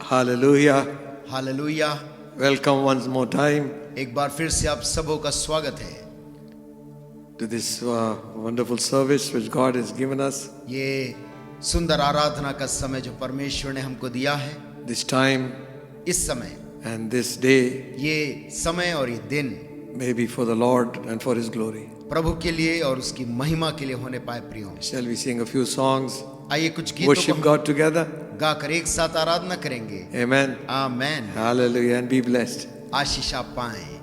Hallelujah. Hallelujah. Welcome once more time एक बार फिर से आप सबों का स्वागत है to this wonderful service which God has given us. ये सुंदर आराधना का समय जो परमेश्वर ने हमको दिया है। This time इस समय and this day ये समय और ये दिन may be for the Lord and for His glory. प्रभु के लिए और उसकी महिमा के लिए होने पाए प्रियो। Shall we sing a few songs? आइए कुछ गीतों Worship को God together? गाकर एक साथ आराधना करेंगे। Amen. Amen. Hallelujah and be blessed. आशीष आप पाएं।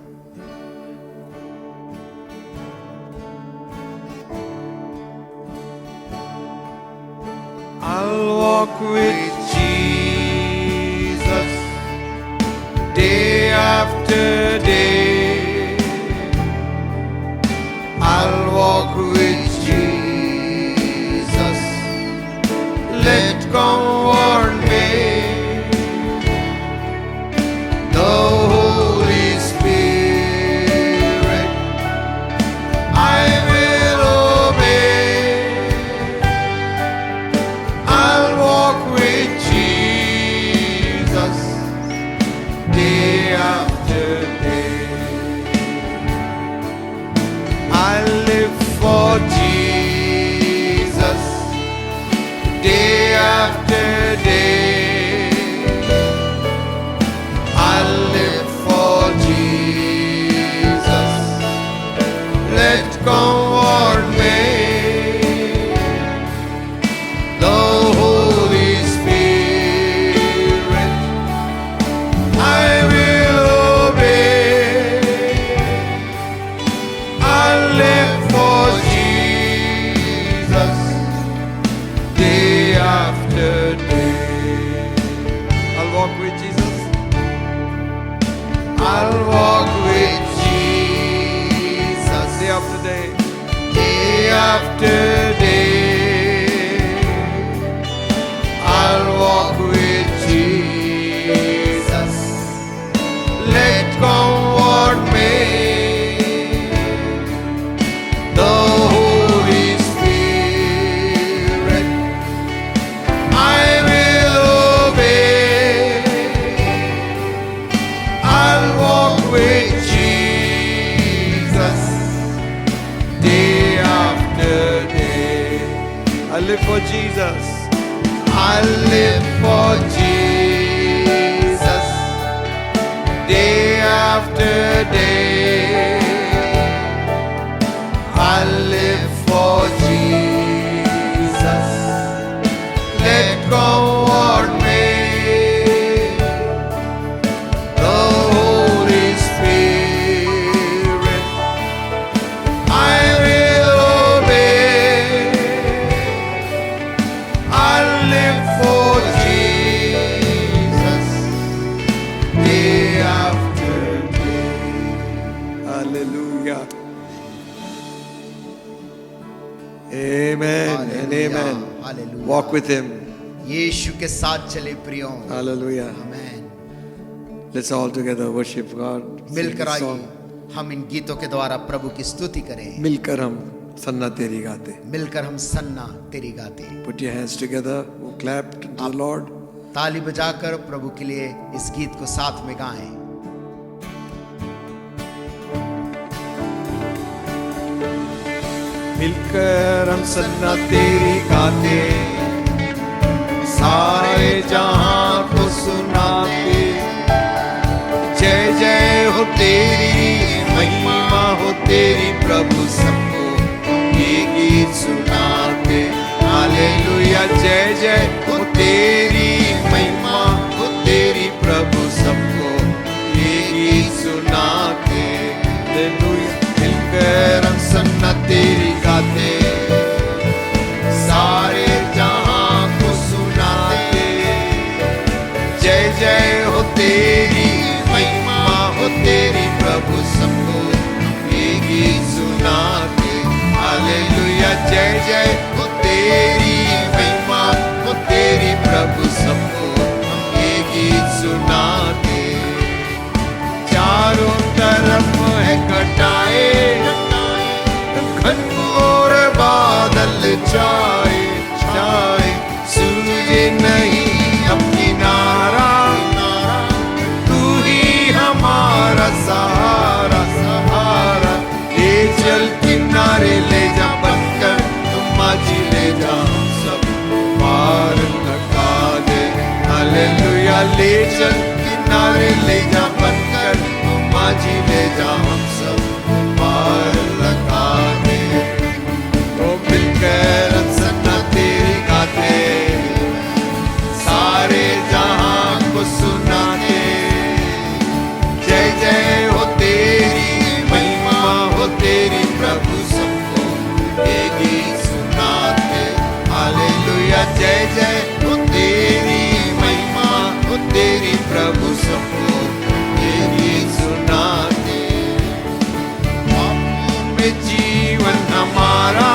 I'll walk with Jesus day after day. I'll walk with Jesus. Let come what may. The Holy Spirit I will obey. I'll walk with Jesus day after day. I live for Jesus day after day. I live for Jesus. Let come what may. The Holy Spirit I will obey. I live for Jesus day after day. I'll walk with Jesus. I'll walk with Jesus day after day. Day after day. I'll walk with Jesus. Let come what may. The Holy Spirit I will obey. I'll walk with Jesus day after day. I live for Jesus. I live for Jesus day after day. I live for Jesus. Let come what may. The Holy Spirit I will obey. I live for Jesus day after day. Hallelujah. Amen and amen. Hallelujah. Walk with Him. यीशु के साथ चले प्रियो। Hallelujah. Amen. Let's all together worship God. Sing मिलकर this song. आइए हम इन गीतों के द्वारा प्रभु की स्तुति करें। मिलकर हम सन्ना तेरी गाते. मिलकर हम सन्ना तेरी गाते। Put your hands together. Clap to the Lord. ताली बजाकर प्रभु के लिए इस गीत को साथ में गाएं। मिलकर हम सन्ना तेरी गाते. सारे जहां को सुनाते. जय जय हो तेरी, महिमा हो तेरी प्रभु सबको ये गीत सुनाते. हालेलुया. जय जय हो तेरी, महिमा हो तेरी प्रभु सबको ये गीत सुनाते. हालेलुया. मिलकर हम सन्ना तेरी गाते. सारे जहां को सुनाते. जय जय हो तेरी, महिमा हो तेरी प्रभु सबको ये गीत सुनाते. हालेलुया. जय जय हो तेरी, महिमा हो तेरी प्रभु सबको ये गीत सुनाते. चारों तरफ है कटाए, घनघोर बादल छाए छाए. सूझे नहीं अब किनारा, ले चल किनारे ले जा बनकर माझी ले जा हम सब पार लगा दे। तो मिलकर सन्ना तेरी गाते सारे जहां को सुनाते। जय जय हो तेरी महिमा हो तेरी प्रभु सबको ये गीत सुनाते। हालेलुया जय जय हो तेरी महिमा हो तेरी प्रभु सबको ये गीत सुनाते। पापों में जीवन हमारा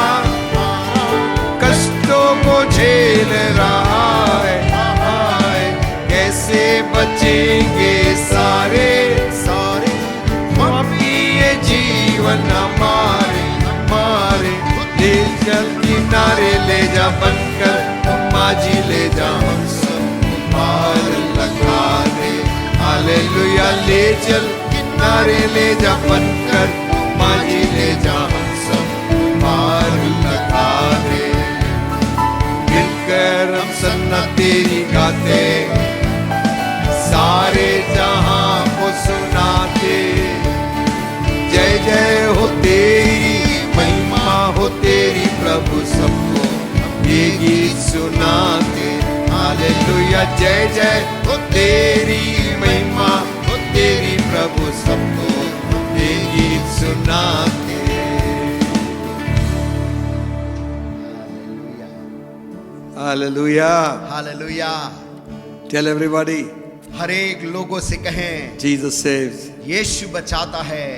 कष्टों को झेल रहा है। कैसे बचेंगे सारे सारे पापी ये जीवन हमारे हमारे। ले चल किनारे ले जा बनकर माझी ले जा हम सब पार लगा दे। हालेलुया ले चल किनारे ले जा बनकर माझी ले जा हम सब पार लगा दे। मिलकर हम सन्ना तेरी गाते सारे जहां को सुनाते। जय जय हो तेरी महिमा हो तेरी प्रभु सबको ये गीत सुनाते। हालेलुया जय जय हो तेरी महिमा हो तेरी प्रभु सबको ये गीत सुनाते। Hallelujah hallelujah. टेल एवरीबॉडी हर एक लोगों से कहें जीसस सेव्स। यीशु बचाता है।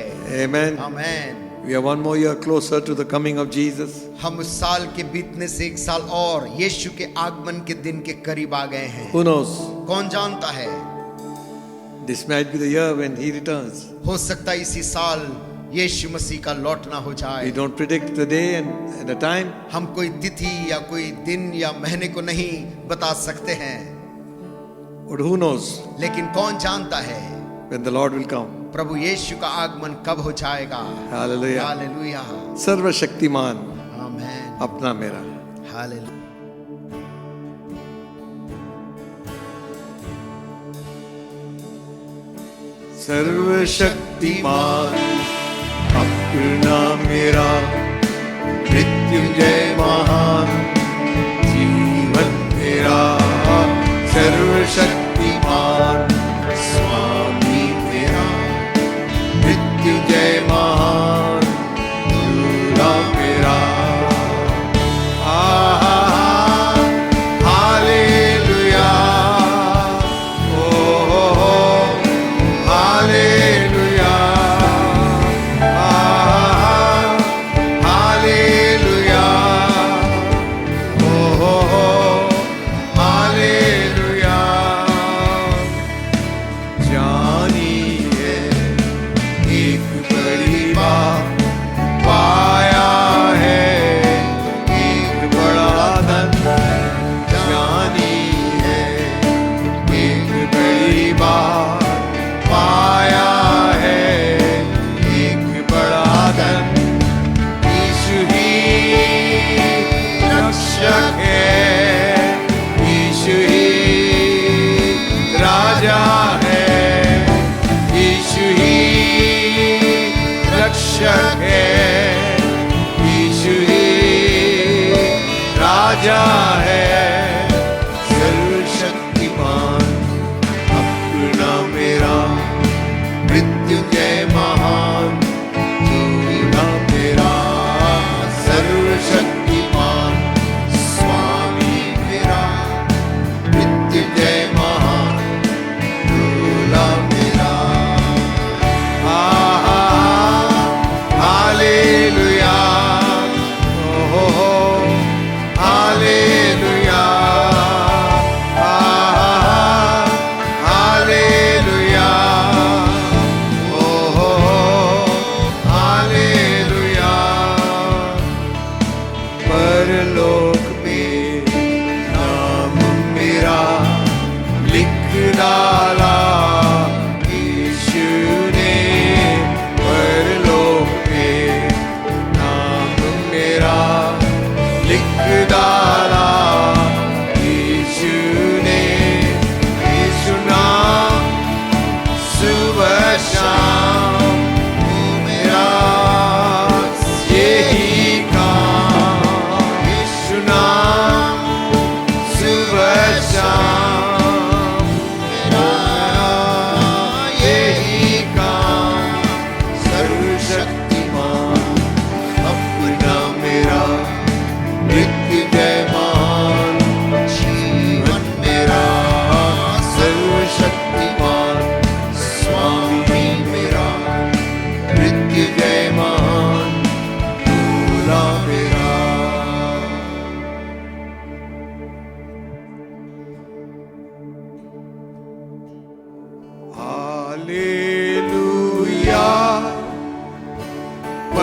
आमेन। आमेन। We are one more year closer to the coming of Jesus. हम उस साल के बीतने से एक साल और यीशु के आगमन के दिन के करीब आ गए हैं। Who knows? कौन जानता है? This might be the year when He returns. हो सकता है इसी साल यीशु मसीह का लौटना हो जाए। We don't predict the day and the time. हम कोई तिथि या कोई दिन या महीने को नहीं बता सकते हैं, But who knows लेकिन कौन जानता है when the Lord will come? प्रभु यीशु का आगमन कब हो जाएगा। Hallelujah. हालेलुया। सर्वशक्तिमान आमेन। अपना मेरा। हालेलुया। सर्वशक्तिमान अपना मेरा मृत्युंजय महान जीवन मेरा। सर्वशक्तिमान स्वामी मेरा मृत्युंजय महान दूल्हा मेरा। Hallelujah hallelujah hallelujah hallelujah. जानिए एक बड़ी बात पाया है एक बड़ा धन। जानिए एक बड़ी बात पाया है एक बड़ा धन। यीशु ही रक्षक है यीशु ही राजा है यीशु ही रक्षक है यीशु ही राजा है। सर्वशक्तिमान अपना मेरा मृत्युंजय महान दूल्हा मेरा। सर्वशक्तिमान स्वामी मेरा मृत्युंजय महान दूल्हा मेरा। हालेलुया हालेलुया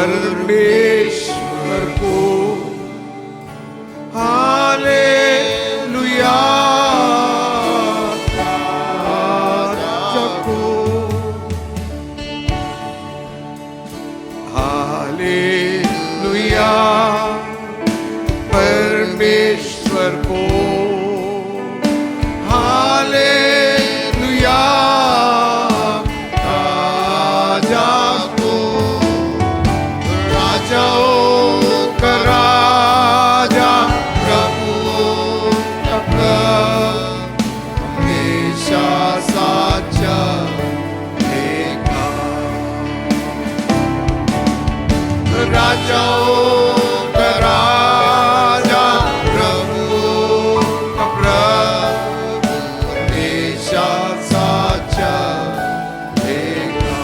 परमेश्वर को हालेलुया, राजा को हालेलुया, परमेश्वर को हालेलुया, राजा को, राजाओं का राजा, प्रभुओं का प्रभु, हमेशा साचा देखा। राजाओं का राजा, प्रभुओं का प्रभु, हमेशा साचा देखा।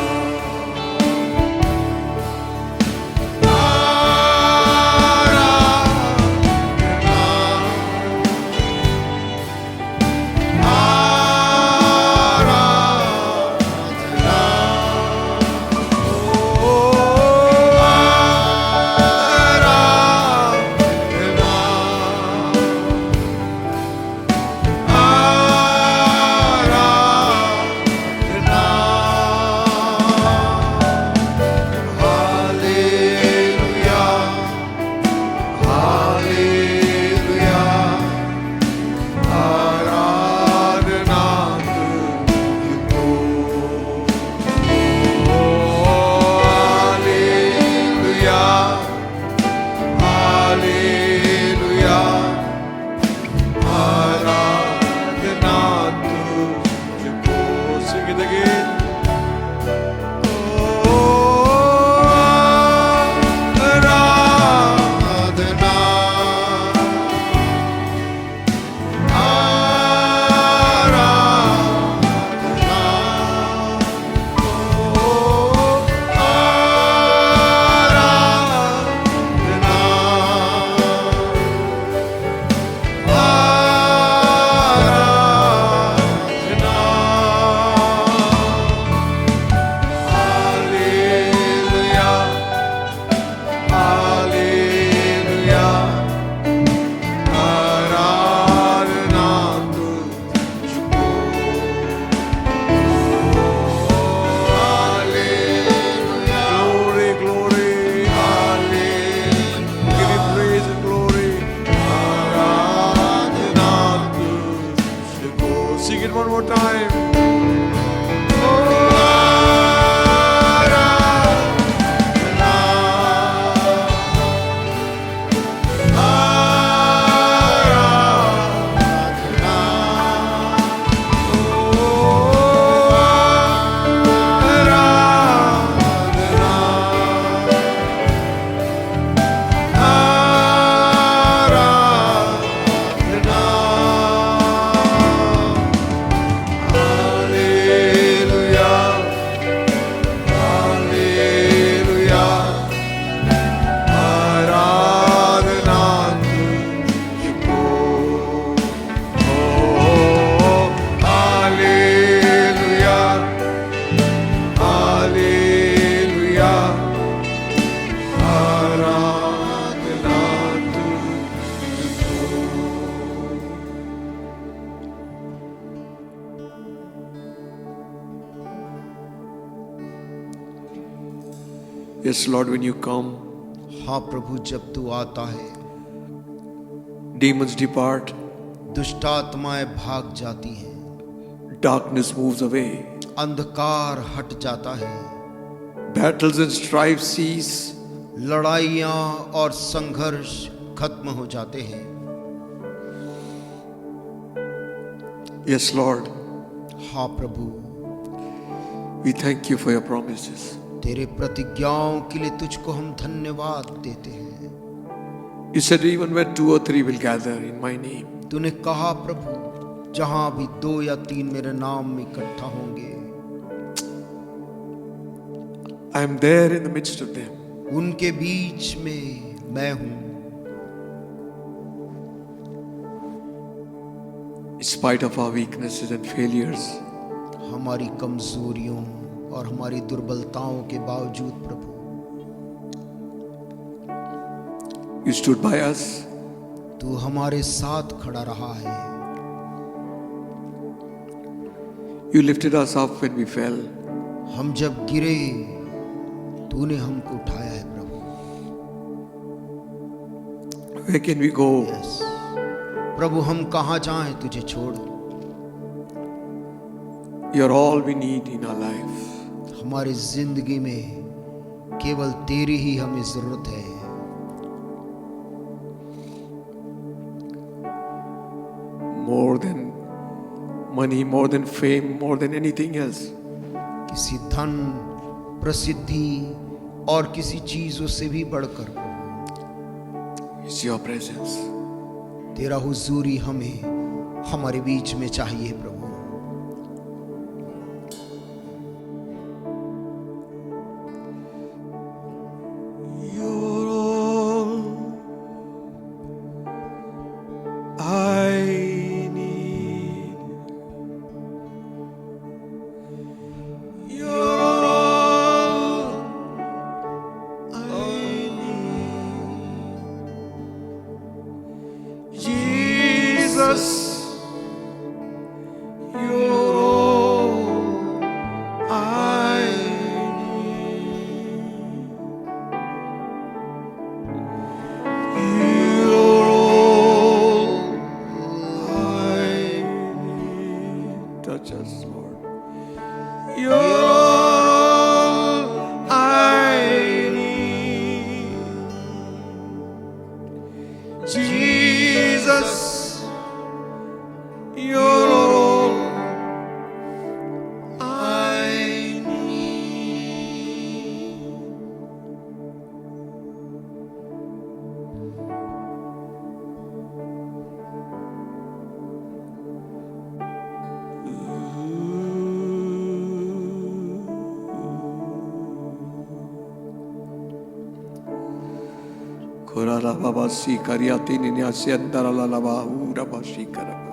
Sing it one more time. Yes, Lord, when you come, हाँ प्रभु, जब तू आता है demons depart, दुष्ट आत्माएं भाग जाती हैं, darkness moves away, अंधकार हट जाता है, battles and strife cease, लड़ाइयाँ और संघर्ष खत्म हो जाते हैं। Yes, Lord, हाँ प्रभु, we thank you for your promises. तेरे प्रतिज्ञाओं के लिए तुझको हम धन्यवाद देते हैं। You said even where 2 or 3 will gather in my name, तूने कहा प्रभु, जहां भी 2 या 3 मेरे नाम में इकट्ठा होंगे, I am there in the midst of them. उनके बीच में मैं हूं। In spite of our weaknesses and failures, हमारी कमजोरियों और हमारी दुर्बलताओं के बावजूद प्रभु, You stood by us. तू हमारे साथ खड़ा रहा है। You lifted us up when we fell. हम जब गिरे तूने हमको उठाया है प्रभु। Where can we go? Yes. प्रभु हम कहाँ जाएं तुझे छोड़। You're all we need in our life. हमारी जिंदगी में केवल तेरी ही हमें जरूरत है। More than money, more than fame, more than anything else. किसी धन, प्रसिद्धि और किसी चीजों से भी बढ़कर It's your presence. तेरा हुजूरी हमें हमारे बीच में चाहिए प्रभु। You're all I need. You're all I need. Jesus, you're all I need. You're all I need. Touch us, Lord. You're all I need. Jesus, you're all I need. Korala baba si kariati ninya si andara la lava ura bashi karaba.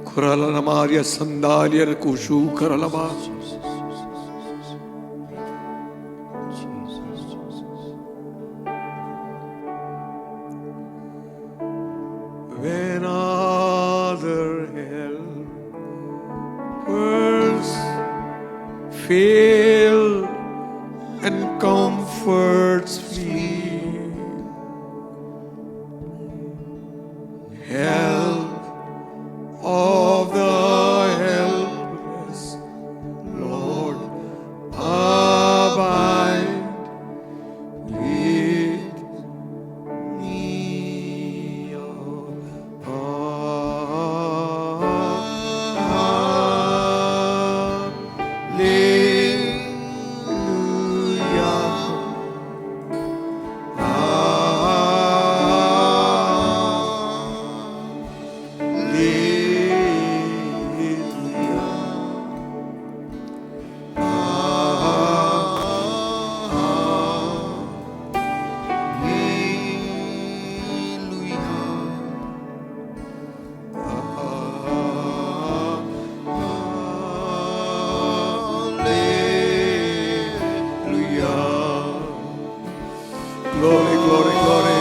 Korala namaria sandalia kushu karalaba. When other helpers fail and comforts flee, help of the helpless, Lord, abide with me. Glory, glory, glory.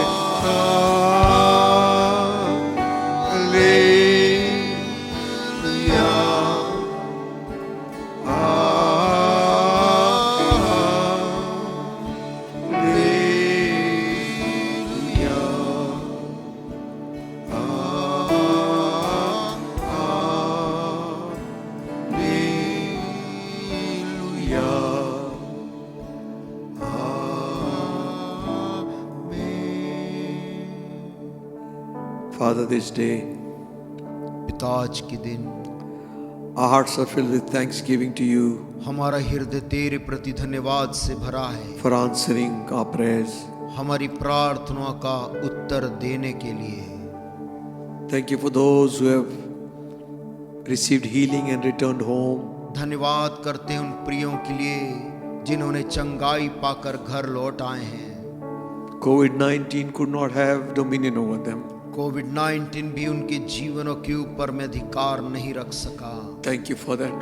Father, this day, पिता आज के दिन our hearts are filled with thanksgiving to you हमारा हृदय तेरे प्रति धन्यवाद से भरा है, for answering our prayers. हमारी प्रार्थना का उत्तर देने के लिए। Thank you for those who have received healing and returned home. धन्यवाद करते हैं उन प्रियों के लिए जिन्होंने चंगाई पाकर घर लौट आए हैं। COVID-19 could not have dominion over them. कोविड-19 भी उनके जीवनों के ऊपर में अधिकार नहीं रख सका। Thank you for that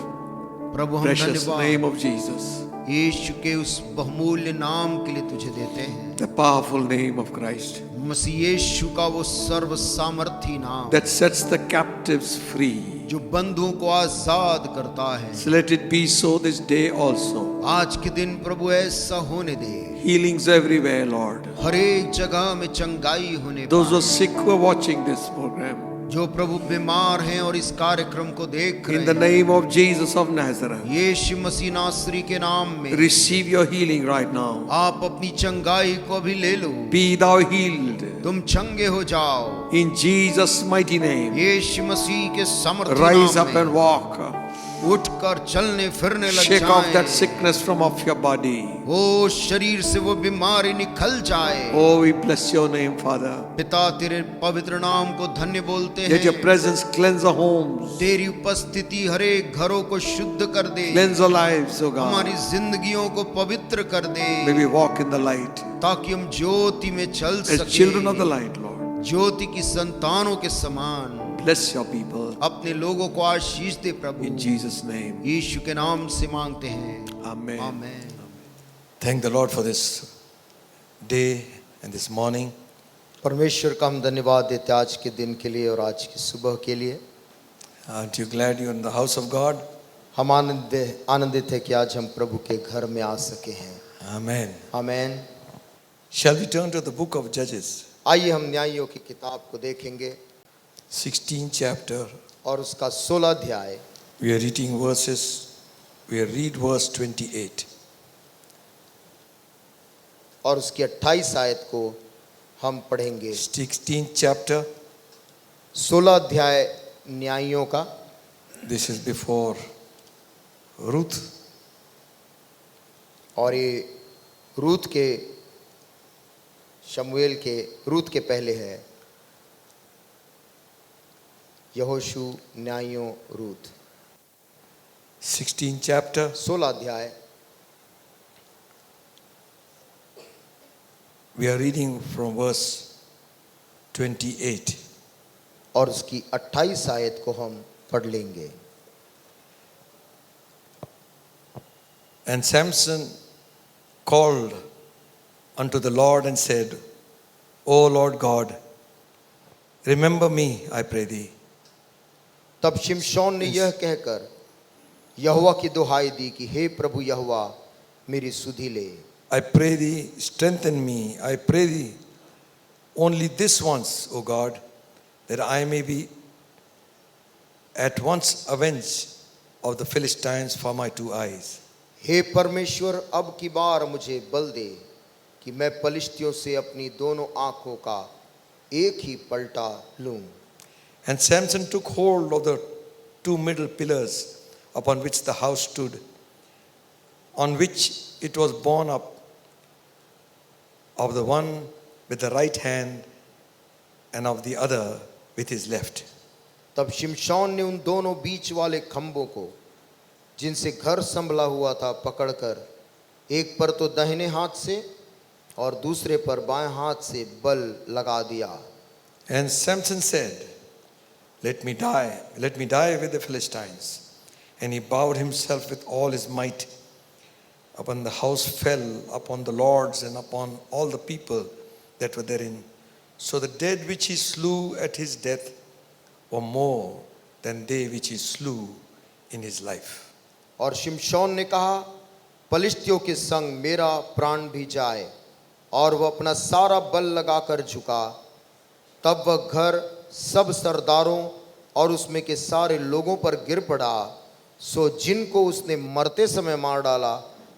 प्रभु हम precious धन्यवाद name of Jesus. यीशु के उस बहुमूल्य नाम के लिए तुझे देते हैं, the powerful name of Christ मसीह यीशु का वो सर्व सामर्थी नाम that sets the captives free. जो बंधुओं को आजाद करता है। So let it be so this day also. आज के दिन प्रभु ऐसा होने दे, Healings everywhere, Lord. हर एक जगह में चंगाई होने Those who are पाए। sick who are watching this program, जो प्रभु बीमार हैं और इस कार्यक्रम को देख in the रहे हैं, name of Jesus of Nazareth, यीशु मसीह नासरी के नाम में receive your healing right now. आप अपनी चंगाई को भी ले लो। Be thou healed. तुम चंगे हो जाओ In Jesus' mighty name. यीशु मसीह के सामर्थी Rise नाम up में। and walk. उठकर चलने फिरने लग Shake off that जाएं। sickness from off your body. वो शरीर से वो बीमारी निकल जाए। Oh, we bless your name, Father. पिता तेरे पवित्र नाम को धन्य बोलते Let your हैं। presence cleanse our homes, तेरी उपस्थिति हर एक घरों को शुद्ध कर दे, cleanse our lives, oh हमारी God. जिंदगियों को पवित्र कर दे, May we walk in the light ताकि हम ज्योति में चल as children of the सके, light, Lord. ज्योति की संतानों के समान। Bless your people अपने लोगों को आशीष दे प्रभु, in Jesus' name. यीशु के नाम से मांगते हैं, Amen. Amen. Thank the Lord for this day and this morning. परमेश्वर का हम धन्यवाद देते हैं आज के दिन के लिए और आज की सुबह के लिए। Aren't you glad you're in the house of God? हम आनंदित है कि आज हम प्रभु के घर में आ सके हैं। Amen. Amen. Shall we turn to the book of Judges, आइए हम न्यायियों की किताब को देखेंगे 16th chapter. और उसका 16 अध्याय। We are reading read verse 28. और उसकी 28 आयत को हम पढ़ेंगे। 16th chapter, 16 अध्याय न्यायियों का। this is before Ruth. और ये रूत के पहले है। यहोशू, न्यायियों, रूत। 16th chapter, 16 अध्याय। we are reading from verse 28. और उसकी 28 आयत को हम पढ़ लेंगे। And Samson called unto the Lord and said, O Lord God, remember me, I pray thee. तब शिमशोन ने यह कहकर यहोवा की दुहाई दी कि हे प्रभु यहोवा, मेरी सुधि ले। I pray thee, strengthen me, I pray thee, only this once, O God, that I may be at once avenged of the Philistines for my two eyes. हे परमेश्वर, अब की बार मुझे बल दे कि मैं पलिश्तियों से अपनी दोनों आंखों का एक ही पलटा लूं। And Samson took hold of the two middle pillars upon which the house stood, on which it was borne up, of the one with the right hand and of the other with his left. तब शिमशोन ने उन दोनों बीच वाले खंभों को, जिनसे घर संभला हुआ था, पकड़कर एक पर तो दाहिने हाथ से और दूसरे पर बाएं हाथ से बल लगा दिया। And Samson said, Let me die with the Philistines. And he bowed himself with all his might. Upon the house fell, upon the lords and upon all the people that were therein. So the dead which he slew at his death were more than they which he slew in his life. और शिमशोन ने कहा, पलिश्तियों के संग मेरा प्राण भी जाए। और वह अपना सारा बल लगाकर झुका। तब वह घर सब सरदारों और उसमें के सारे लोगों पर गिर पड़ा। सो जिनको उसने मरते समय मार डाला,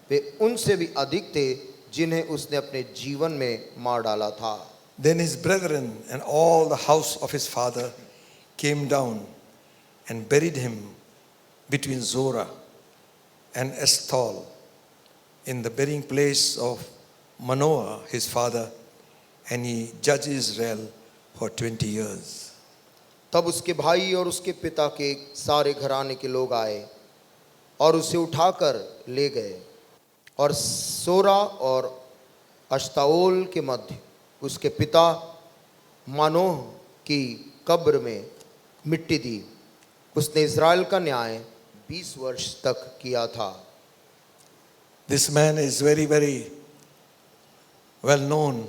वे उनसे भी अधिक थे जिन्हें उसने अपने जीवन में मार डाला था। Then his brethren and all the house of his father came down and buried him between Zorah and Eshtaol in the burying place of Manoah his father, and he judged Israel for 20 years. तब उसके भाई और उसके पिता के सारे घराने के लोग आए और उसे उठाकर ले गए और सोरा और अश्ताओल के मध्य उसके पिता मानोह की कब्र में मिट्टी दी। उसने इज़राइल का न्याय 20 वर्ष तक किया था। This man is very, very well known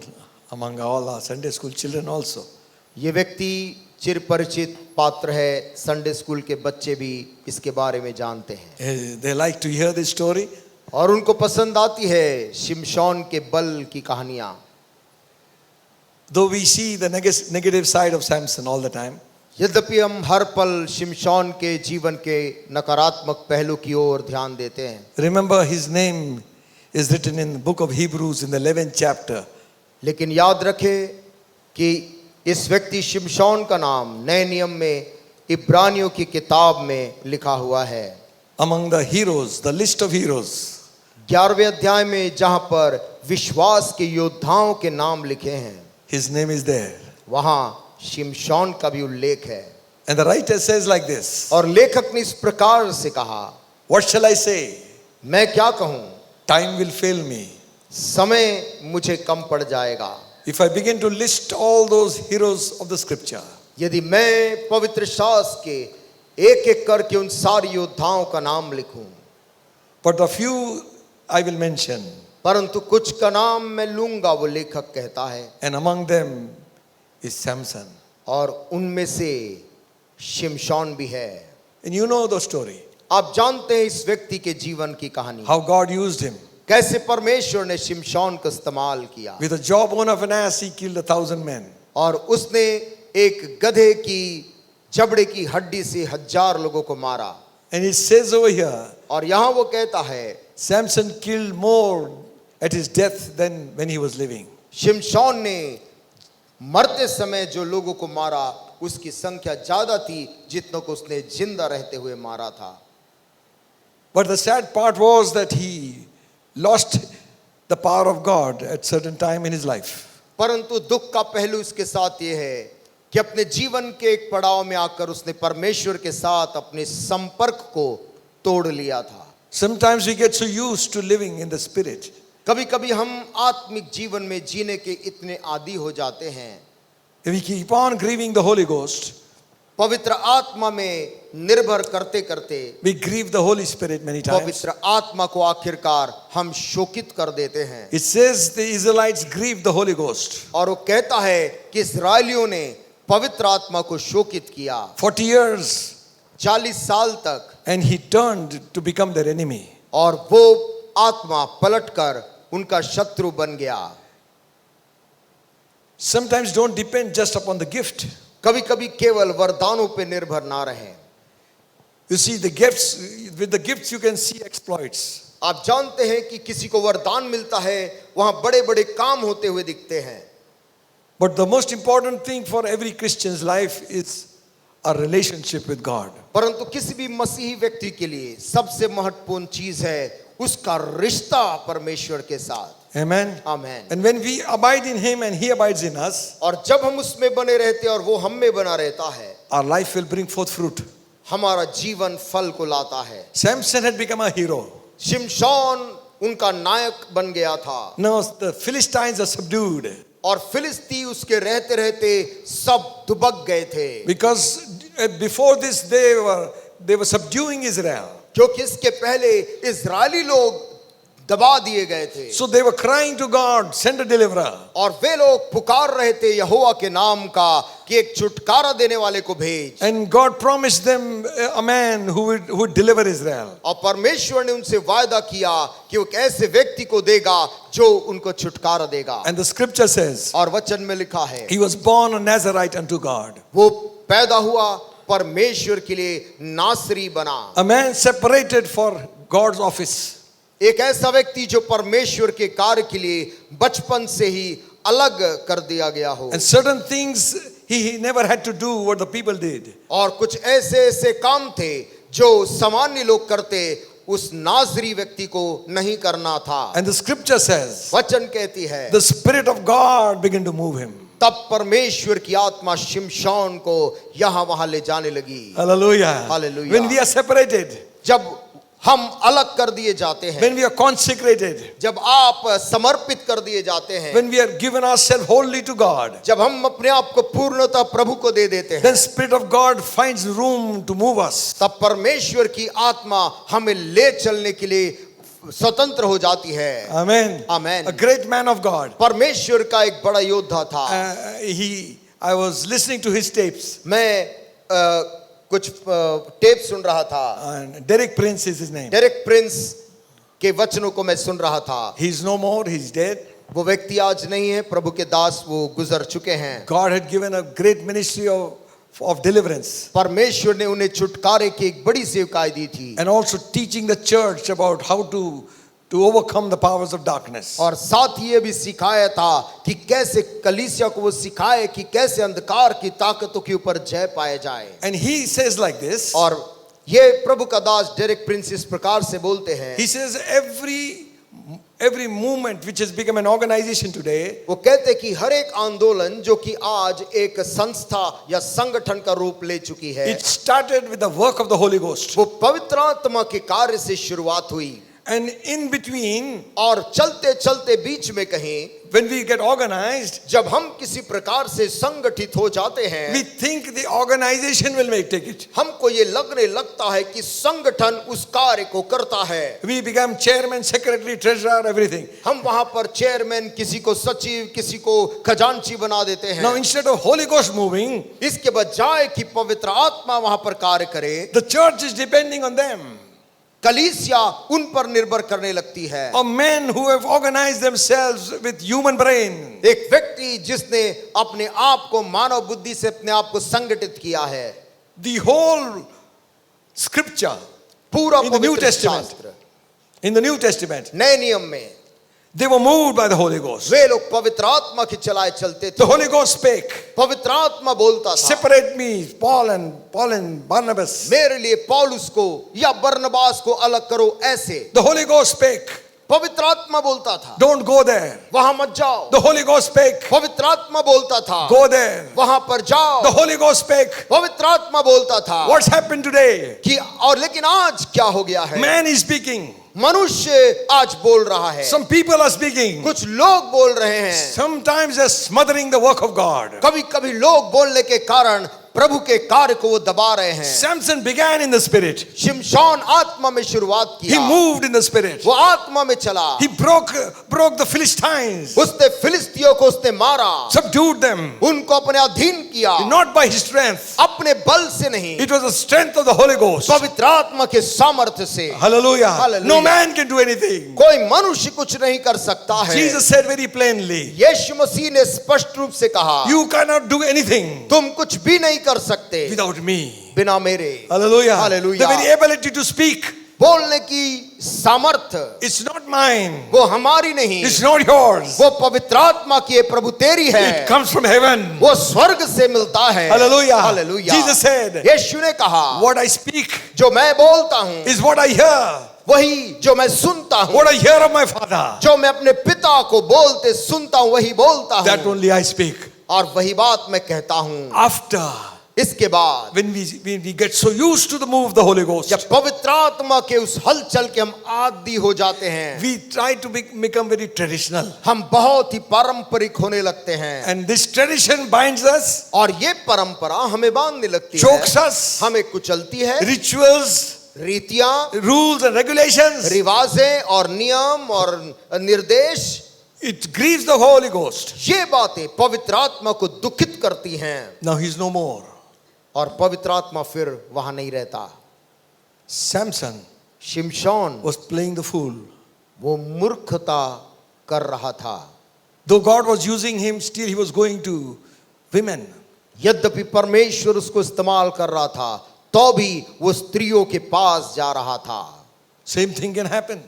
among all our Sunday school children also. ये व्यक्ति चिरपरिचित पात्र है, संडे स्कूल के बच्चे भी इसके बारे में जानते हैं They like to hear this story. और उनको पसंद आती है शिमशोन के बल की कहानियां. Though we see the negative side of Samson all the time, यद्यपि हम हर पल शिमशोन के जीवन के नकारात्मक पहलू की ओर ध्यान देते हैं. remember his name is written in the book of Hebrews in the 11th chapter. लेकिन याद रखें कि इस व्यक्ति शिमशोन का नाम नए नियम में इब्रानियों की किताब में लिखा हुआ है. Among the heroes, the list of heroes, 11वें अध्याय में जहां पर विश्वास के योद्धाओं के नाम लिखे हैं, his name is there. वहां शिमशोन का भी उल्लेख है. And the writer says like this, और लेखक ने इस प्रकार से कहा, what shall I say? मैं क्या कहूं, Time will fail me. समय मुझे कम पड़ जाएगा. If I begin to list all those heroes of the scripture, यदि मैं पवित्र शास्त्र के एक एक करके उन सारे योद्धाओं का नाम लिखूं, but the few I will mention, परंतु कुछ का नाम मैं लूंगा, वो लेखक कहता है. and among them is Samson. और उनमें से शिमशोन भी है. And you know the story, आप जानते हैं इस व्यक्ति के जीवन की कहानी, how God used him. कैसे परमेश्वर ने शिमशोन का इस्तेमाल किया. With the jawbone of an ass, he killed 1,000 men. और उसने एक गधे की जबड़े की हड्डी से 1000 लोगों को मारा. And it says over here, और यहाँ वो कहता है, Samson killed more at his death than when he was living. शिमशोन ने मरते समय जो लोगों को मारा उसकी संख्या ज्यादा थी जितनों को उसने जिंदा रहते हुए मारा था. But the sad part was that he lost the power of God at certain time in his life. परंतु दुख का पहलू इसके साथ ये है कि अपने जीवन के एक पड़ाव में आकर उसने परमेश्वर के साथ अपने संपर्क को तोड़ लिया था. Sometimes we get so used to living in the spirit. कभी कभी हम आत्मिक जीवन में जीने के इतने आदी हो जाते हैं, If we keep on grieving the Holy Ghost, पवित्र आत्मा में निर्भर करते करते we grieve the Holy Spirit many times. पवित्र आत्मा को आखिरकार हम शोकित कर देते हैं. It says the Israelites grieved the Holy Ghost. और वो कहता है कि इस्राएलियों ने पवित्र आत्मा को शोकित किया 40 years, 40 साल तक, and he turned to become their enemy. और वो आत्मा पलटकर उनका शत्रु बन गया. Sometimes don't depend just upon the gift. कभी कभी केवल वरदानों पे निर्भर ना रहें. You see, the gifts, with the gifts you can see exploits. आप जानते हैं कि किसी को वरदान मिलता है, वहां बड़े बड़े काम होते हुए दिखते हैं. But the most important thing for every Christian's life is a relationship with God. परंतु किसी भी मसीही व्यक्ति के लिए सबसे महत्वपूर्ण चीज है उसका रिश्ता परमेश्वर के साथ. Amen. Amen. And when we abide in him and he abides in us, और जब हम उसमें बने रहते हैं और वो हम में बना रहता है, our life will bring forth fruit. हमारा जीवन फल को लाता है. Samson had become a hero. शिमशोन उनका नायक बन गया था. Now the Philistines are subdued और फिलिस्ती उसके रहते रहते सब दुबक गए थे. because before this they were subduing Israel. क्योंकि इसके पहले इजरायली लोग दबा दिए गए थे. So they were crying to God, send a deliverer. और वे लोग पुकार रहे थे यहोवा के नाम का कि एक छुटकारा देने वाले को भेज. And God promised them a man who would deliver Israel. और परमेश्वर ने उनसे वायदा किया कि वो एक ऐसे व्यक्ति को देगा जो उनको छुटकारा देगा. And the scripture says, और वचन में लिखा है, he was born a Nazarite unto God. वो पैदा हुआ परमेश्वर के लिए नासरी बना. A man separated for God's office. एक ऐसा व्यक्ति जो परमेश्वर के कार्य के लिए बचपन से ही अलग कर दिया गया हो. And certain things he never had to do what the people did. और कुछ ऐसे ऐसे काम थे जो सामान्य लोग करते, उस नाजरी व्यक्ति को नहीं करना था. And the scripture says, वचन कहती है, the Spirit of God began to move him. तब परमेश्वर की आत्मा शिमशोन को यहाँ वहां ले जाने लगी. Hallelujah. Hallelujah. When we are separated, जब हम अलग कर दिए जाते हैं, when we are consecrated, जब आप समर्पित कर दिए जाते हैं, when we are given ourselves wholly to God, जब हम अपने आप को पूर्णतः प्रभु को दे देते हैं, then Spirit of God finds room to move us. तब परमेश्वर की आत्मा हमें ले चलने के लिए स्वतंत्र हो जाती है। Amen. Amen. A great man of God. परमेश्वर का एक बड़ा योद्धा था। I was listening to his tapes. मैं कुछ टेप सुन रहा था। And Derek Prince is his name. Derek Prince के वचनों को मैं सुन रहा था। He's no more, he's dead. वो व्यक्ति आज नहीं है, प्रभु के दास वो गुजर चुके हैं। God had given a great ministry of deliverance. परमेश्वर ने उन्हें छुटकारे की एक बड़ी सेवकाई दी थी। And also teaching the church about how to overcome the powers of darkness. और साथ ही ये भी सिखाया था कि कैसे कलीसिया को वो सिखाए कि कैसे अंधकार की ताकतों के ऊपर जय पाया जाए। And he says like this. और ये प्रभु का दास डेरेक प्रिंस इस प्रकार से बोलते हैं। He says every movement which has become an organization today, वो कहते कि हर एक आंदोलन जो कि आज एक संस्था या संगठन का रूप ले चुकी है, it started with the work of the Holy Ghost. वो पवित्र आत्मा के कार्य से शुरुआत हुई। And in between, और चलते चलते बीच में कहीं when we get organized, जब हम किसी प्रकार से संगठित हो जाते हैं, we think the organization will take it. हमको ये लगने लगता है कि संगठन उस कार्य को करता है। We become chairman, secretary, treasurer, everything. हम वहां पर चेयरमैन, किसी को सचिव, किसी को खजांची बना देते हैं। Now instead of Holy Ghost moving, इसके बजाय कि पवित्र आत्मा वहां पर कार्य करे, the church is depending on them. कलीसिया उन पर निर्भर करने लगती है। Of men who have organized themselves with human brain. एक व्यक्ति जिसने अपने आप को मानव बुद्धि से अपने आप को संगठित किया है। The whole scripture पूरा in the New पवित्र Testament, शास्त्र, in the New Testament, नए नियम में they were moved by the Holy Ghost. वे लोग पवित्र आत्मा की चलाए चलते थे। The Holy Ghost spake, पवित्र आत्मा बोलता था, separate me, Paul and Barnabas. मेरे लिए पौलुस को या बरनबास को अलग करो ऐसे। The Holy Ghost spake, पवित्र आत्मा बोलता था, don't go there. वहां मत जाओ। The Holy Ghost spake, पवित्र आत्मा बोलता था, go there. वहां पर जाओ। The Holy Ghost spake, पवित्र आत्मा बोलता था what's happened today? कि और लेकिन आज क्या हो गया है? Man is speaking. मनुष्य आज बोल रहा है, Some people are speaking. कुछ लोग बोल रहे हैं। Sometimes they're smothering the work of God. कभी कभी लोग बोलने के कारण प्रभु के कार्य को वो दबा रहे हैं। Samson began in the spirit. शिमशोन आत्मा में शुरुआत He किया, moved in the spirit. वो आत्मा में चला। He broke the Philistines, उसने फिलिस्तियों को उसने मारा, subdued them, उनको अपने अधीन किया, not by his strength. अपने बल से नहीं, It was the strength of the Holy Ghost. पवित्र आत्मा के सामर्थ्य से। Hallelujah. Hallelujah. No man can do anything. कोई मनुष्य कुछ नहीं कर सकता है। Jesus said very plainly, यीशु मसीह ने स्पष्ट रूप से कहा, you cannot do anything तुम कुछ भी नहीं कर सकते without me. बिना मेरे। Hallelujah. Hallelujah. The very ability to speak, बोलने की सामर्थ्य it's not mine. वो हमारी नहीं, It's not yours. वो पवित्र आत्मा की है, प्रभु तेरी है, It comes from heaven. वो स्वर्ग से मिलता है। Hallelujah. हालेलुया। Jesus said, यीशु ने कहा, what I speak जो मैं बोलता हूँ is what I hear. वही जो मैं सुनता हूँ, What I hear of my Father, जो मैं अपने पिता को बोलते सुनता हूँ वही बोलता that हूँ, only I speak. और वही बात मैं कहता हूँ। After, इसके बाद when we get so used to the move of the Holy Ghost, जब पवित्र आत्मा के उस हलचल के हम आदी हो जाते हैं, we try to become very traditional. हम बहुत ही पारंपरिक होने लगते हैं, And this tradition binds us, और ये परंपरा हमें बांधने लगती chokes है, us, हमें कुचलती है। rituals, रीतियां, rules and regulations. रिवाजें और नियम और निर्देश, It grieves the Holy Ghost. ये बातें पवित्र आत्मा को दुखित करती हैं, Now he's no more. और पवित्र आत्मा फिर वहां नहीं रहता। Samson शिमशोन was playing the fool. वो मूर्खता कर रहा था। Though God was using him, still he was going to women. यद्यपि परमेश्वर उसको इस्तेमाल कर रहा था, तो भी वो स्त्रियों के पास जा रहा था। Same thing can happen.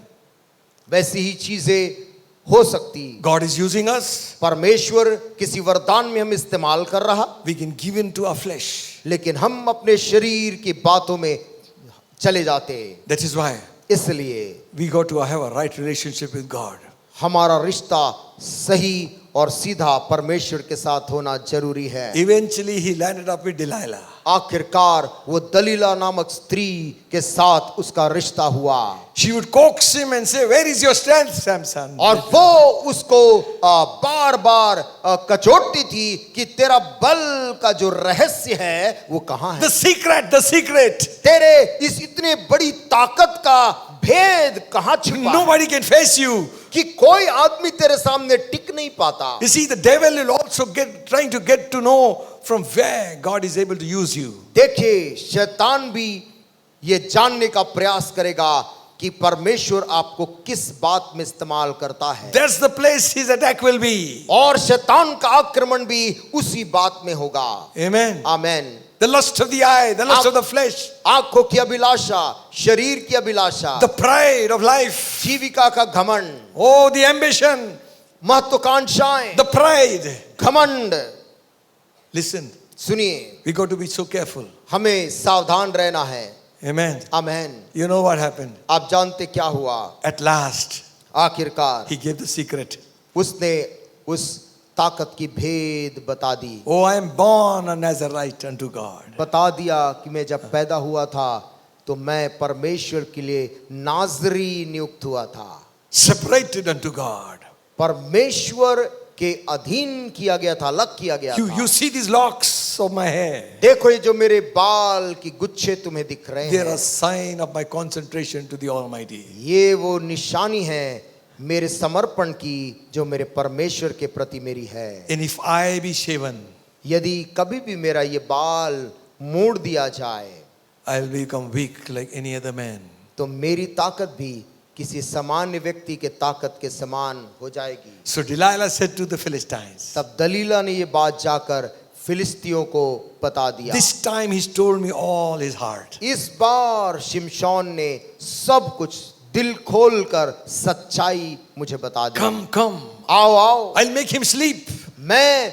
वैसी ही चीजें हो सकती। God is using us. परमेश्वर किसी वरदान में हम इस्तेमाल कर रहा, We can give in to our flesh. लेकिन हम अपने शरीर की बातों में चले जाते। That is why इसलिए we got to have a right relationship with God. हमारा रिश्ता सही और सीधा परमेश्वर के साथ होना जरूरी है। Eventually he landed up with Delilah. आखिरकार वो दलीला नामक स्त्री के साथ उसका रिश्ता हुआ। She would coax him and say, where is your strength, Samson? और वो उसको बार बार कचोटती थी कि तेरा बल का जो रहस्य है वो कहाँ है? The secret. तेरे इस इतने बड़ी ताकत का भेद कहां छिपा है Nobody can face you. कि कोई आदमी तेरे सामने टिक नहीं पाता। You see, the devil will also trying to get to know from where God is able to use you. देखिए, शैतान भी ये जानने का प्रयास करेगा कि परमेश्वर आपको किस बात में इस्तेमाल करता है, That's the place his attack will be. और शैतान का आक्रमण भी उसी बात में होगा। Amen. Amen. The lust of the eye, the lust of the flesh, आंखों की अभिलाषा, शरीर की अभिलाषा, the pride of life, जीविका का घमंड, oh, the ambition, महत्वाकांक्षाएं, the pride. घमंड। Listen, सुनिए, we got to be so careful. हमें सावधान रहना है। Amen. Amen. You know what happened? आप जानते क्या हुआ? At last, आखिरकार he gave the secret. उसने उस ताकत की भेद बता दी। Oh, I am born a Nazarite unto God. बता दिया कि मैं जब पैदा हुआ था तो मैं परमेश्वर के लिए नाज़री नियुक्त हुआ था, Separated unto God. परमेश्वर के अधीन किया गया था, अलग किया गया था। You see these locks of my hair. देखो ये जो मेरे बाल की गुच्छे तुम्हें दिख रहे They are हैं, a sign of my concentration to the Almighty. ये वो निशानी है मेरे समर्पण की जो मेरे परमेश्वर के प्रति मेरी है। And if I be shaven, यदि कभी भी मेरा ये बाल मोड़ दिया जाए I will become weak like any other man. तो मेरी ताकत भी किसी सामान्य व्यक्ति के ताकत के समान हो जाएगी। So Delilah said to the Philistines, तब दलीला ने ये बात जाकर फिलिस्तियों को बता दिया। this time he's told me all his heart. इस बार शिमशोन ने सब कुछ दिल खोलकर सच्चाई मुझे बता दी। Come, come. आओ आओ, I'll make him sleep. मैं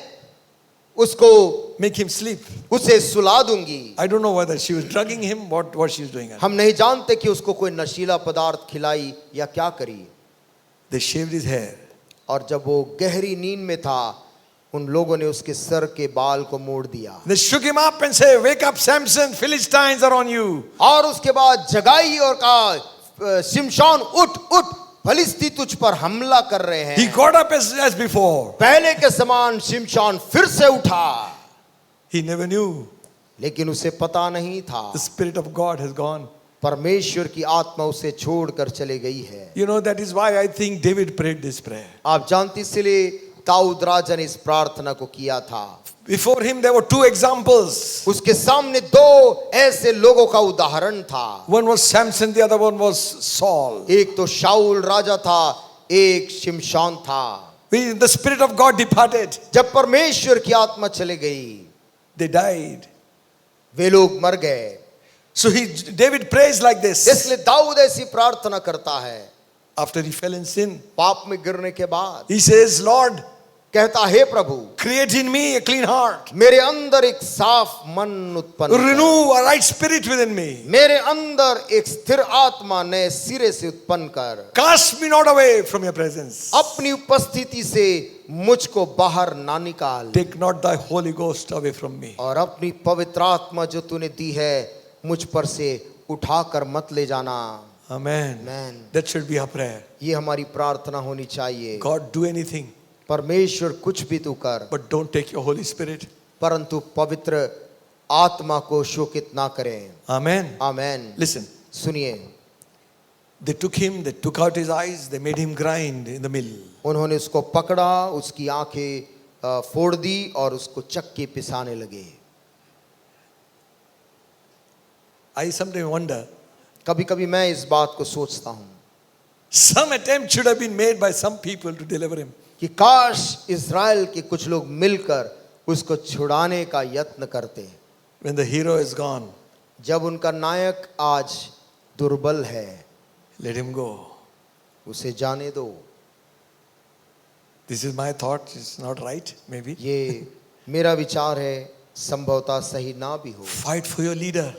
उसको Make him sleep. उसे सुला दूंगी। I don't know whether she was drugging him, what she was doing. हम नहीं जानते कि उसको कोई नशीला पदार्थ खिलाई या क्या करी। They shaved his hair. और जब वो गहरी नींद में था उन लोगों ने उसके सर के बाल को मोड़ दिया They shook him up and said, wake up Samson, Philistines are on you. और उसके बाद जगाई और कहा, शिमशोन उठ उठ, फलिस्ती तुझ पर हमला कर रहे He हैं। got up as before. पहले के समान शिमशोन फिर से उठा, He never knew. लेकिन उसे पता नहीं था The Spirit of God has gone. परमेश्वर की आत्मा उसे छोड़कर चले गई है। You know, that is why I think David prayed this prayer. आप जानते, इसलिए दाऊद राजा ने इस प्रार्थना को किया था। Before him there were two examples. उसके सामने दो ऐसे लोगों का उदाहरण था। One was Samson, the other one was Saul. एक तो शाऊल राजा था, एक शिमशोन था। The Spirit of God departed. जब परमेश्वर की आत्मा चली गई They died. वे लोग मर गए। So David prays like this. इसलिए दाऊद ऐसी प्रार्थना करता है After he fell in sin, पाप में गिरने के बाद। he says, Lord, कहता, हे प्रभु, create in me a clean heart. मेरे अंदर एक साफ मन उत्पन्न कर। Renew a right spirit within me. मेरे अंदर एक स्थिर आत्मा नए सिरे से उत्पन्न कर। Cast me not away from your presence. अपनी उपस्थिति से मुझको बाहर ना निकाल, Take not thy Holy Ghost away from me. और अपनी पवित्र आत्मा जो तूने दी है मुझ पर से उठाकर मत ले जाना। Amen. Amen. That should be our prayer. ये हमारी प्रार्थना होनी चाहिए। God, do anything, परमेश्वर कुछ भी तू कर, but don't take your Holy Spirit. परंतु पवित्र आत्मा को शोकित ना करें। Amen. आमेन। Listen, सुनिए, they took him, they took out his eyes, they made him grind in the mill. उन्होंने उसको पकड़ा, उसकी आंखें फोड़ दी और उसको चक्की पिसाने लगे। I sometimes wonder, कभी कभी मैं इस बात को सोचता हूँ some attempt should have been made by some people to deliver him. कि काश इज़राइल के कुछ लोग मिलकर उसको छुड़ाने का यत्न करते। When the hero is gone, जब उनका नायक आज दुर्बल है, let him go. उसे जाने दो। This is my thought, it's not right, maybe. ये मेरा विचार है, संभवतः सही ना भी हो। Fight for your leader.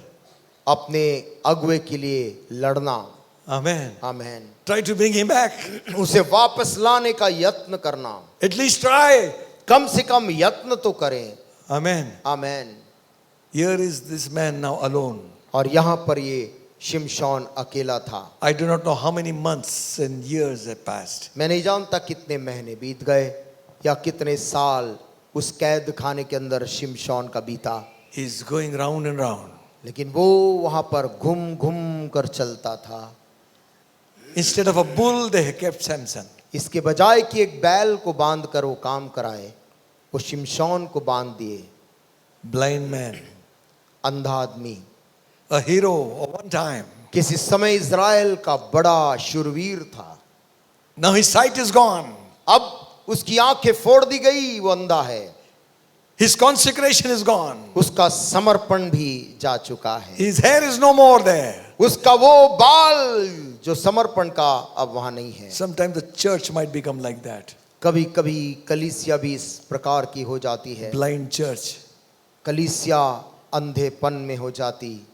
अपने अगुवे के लिए लड़ना। Amen. Amen. Try to bring him back. उसे वापस लाने का यत्न करना। At least try. कम से कम यत्न तो करें। Amen. Amen. Here is this man now alone. और यहाँ पर ये शिमशोन अकेला था। I do not know how many months and years have passed. मैं नहीं जानता कितने महीने बीत गए या कितने साल उस कैद खाने के अंदर शिमशोन का बीता, He's going round and round. लेकिन वो वहां पर घूम घूम कर चलता था। Instead of a bull, they kept Samson. इसके बजाय कि एक बैल को बांध कर वो काम कराए, वो शिमशोन को बांध दिए। Blind man, अंधा आदमी, a hero of one time. किसी समय इज़राइल का बड़ा शूरवीर था। Now his sight is gone. अब उसकी आंखें फोड़ दी गई, वो अंधा है। His consecration is gone. उसका समर्पण भी जा चुका है। His hair is no more there. उसका वो बाल जो समर्पण का अब वहां नहीं है। Sometimes the church might become like that. कभी कभी कलीसिया भी इस प्रकार की हो जाती है। Blind church. कलीसिया अंधेपन में हो जाती।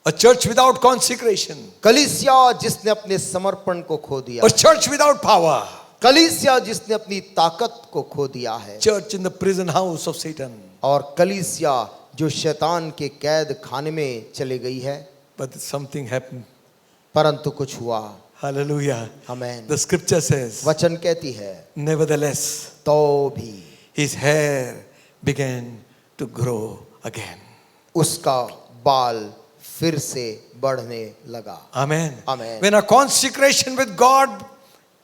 A church without consecration. कलीसिया जिसने अपने समर्पण को खो दिया। A church without power. कलीसिया जिसने अपनी ताकत को खो दिया है। Church in the prison house of Satan. और कलीसिया जो शैतान के कैद खाने में चली गई है। But something happened. परंतु कुछ हुआ। Hallelujah. Amen. The scripture says, वचन कहती है, nevertheless, तो भी his hair began to grow again. उसका बाल फिर से बढ़ने लगा। Amen. Amen. When a consecration with God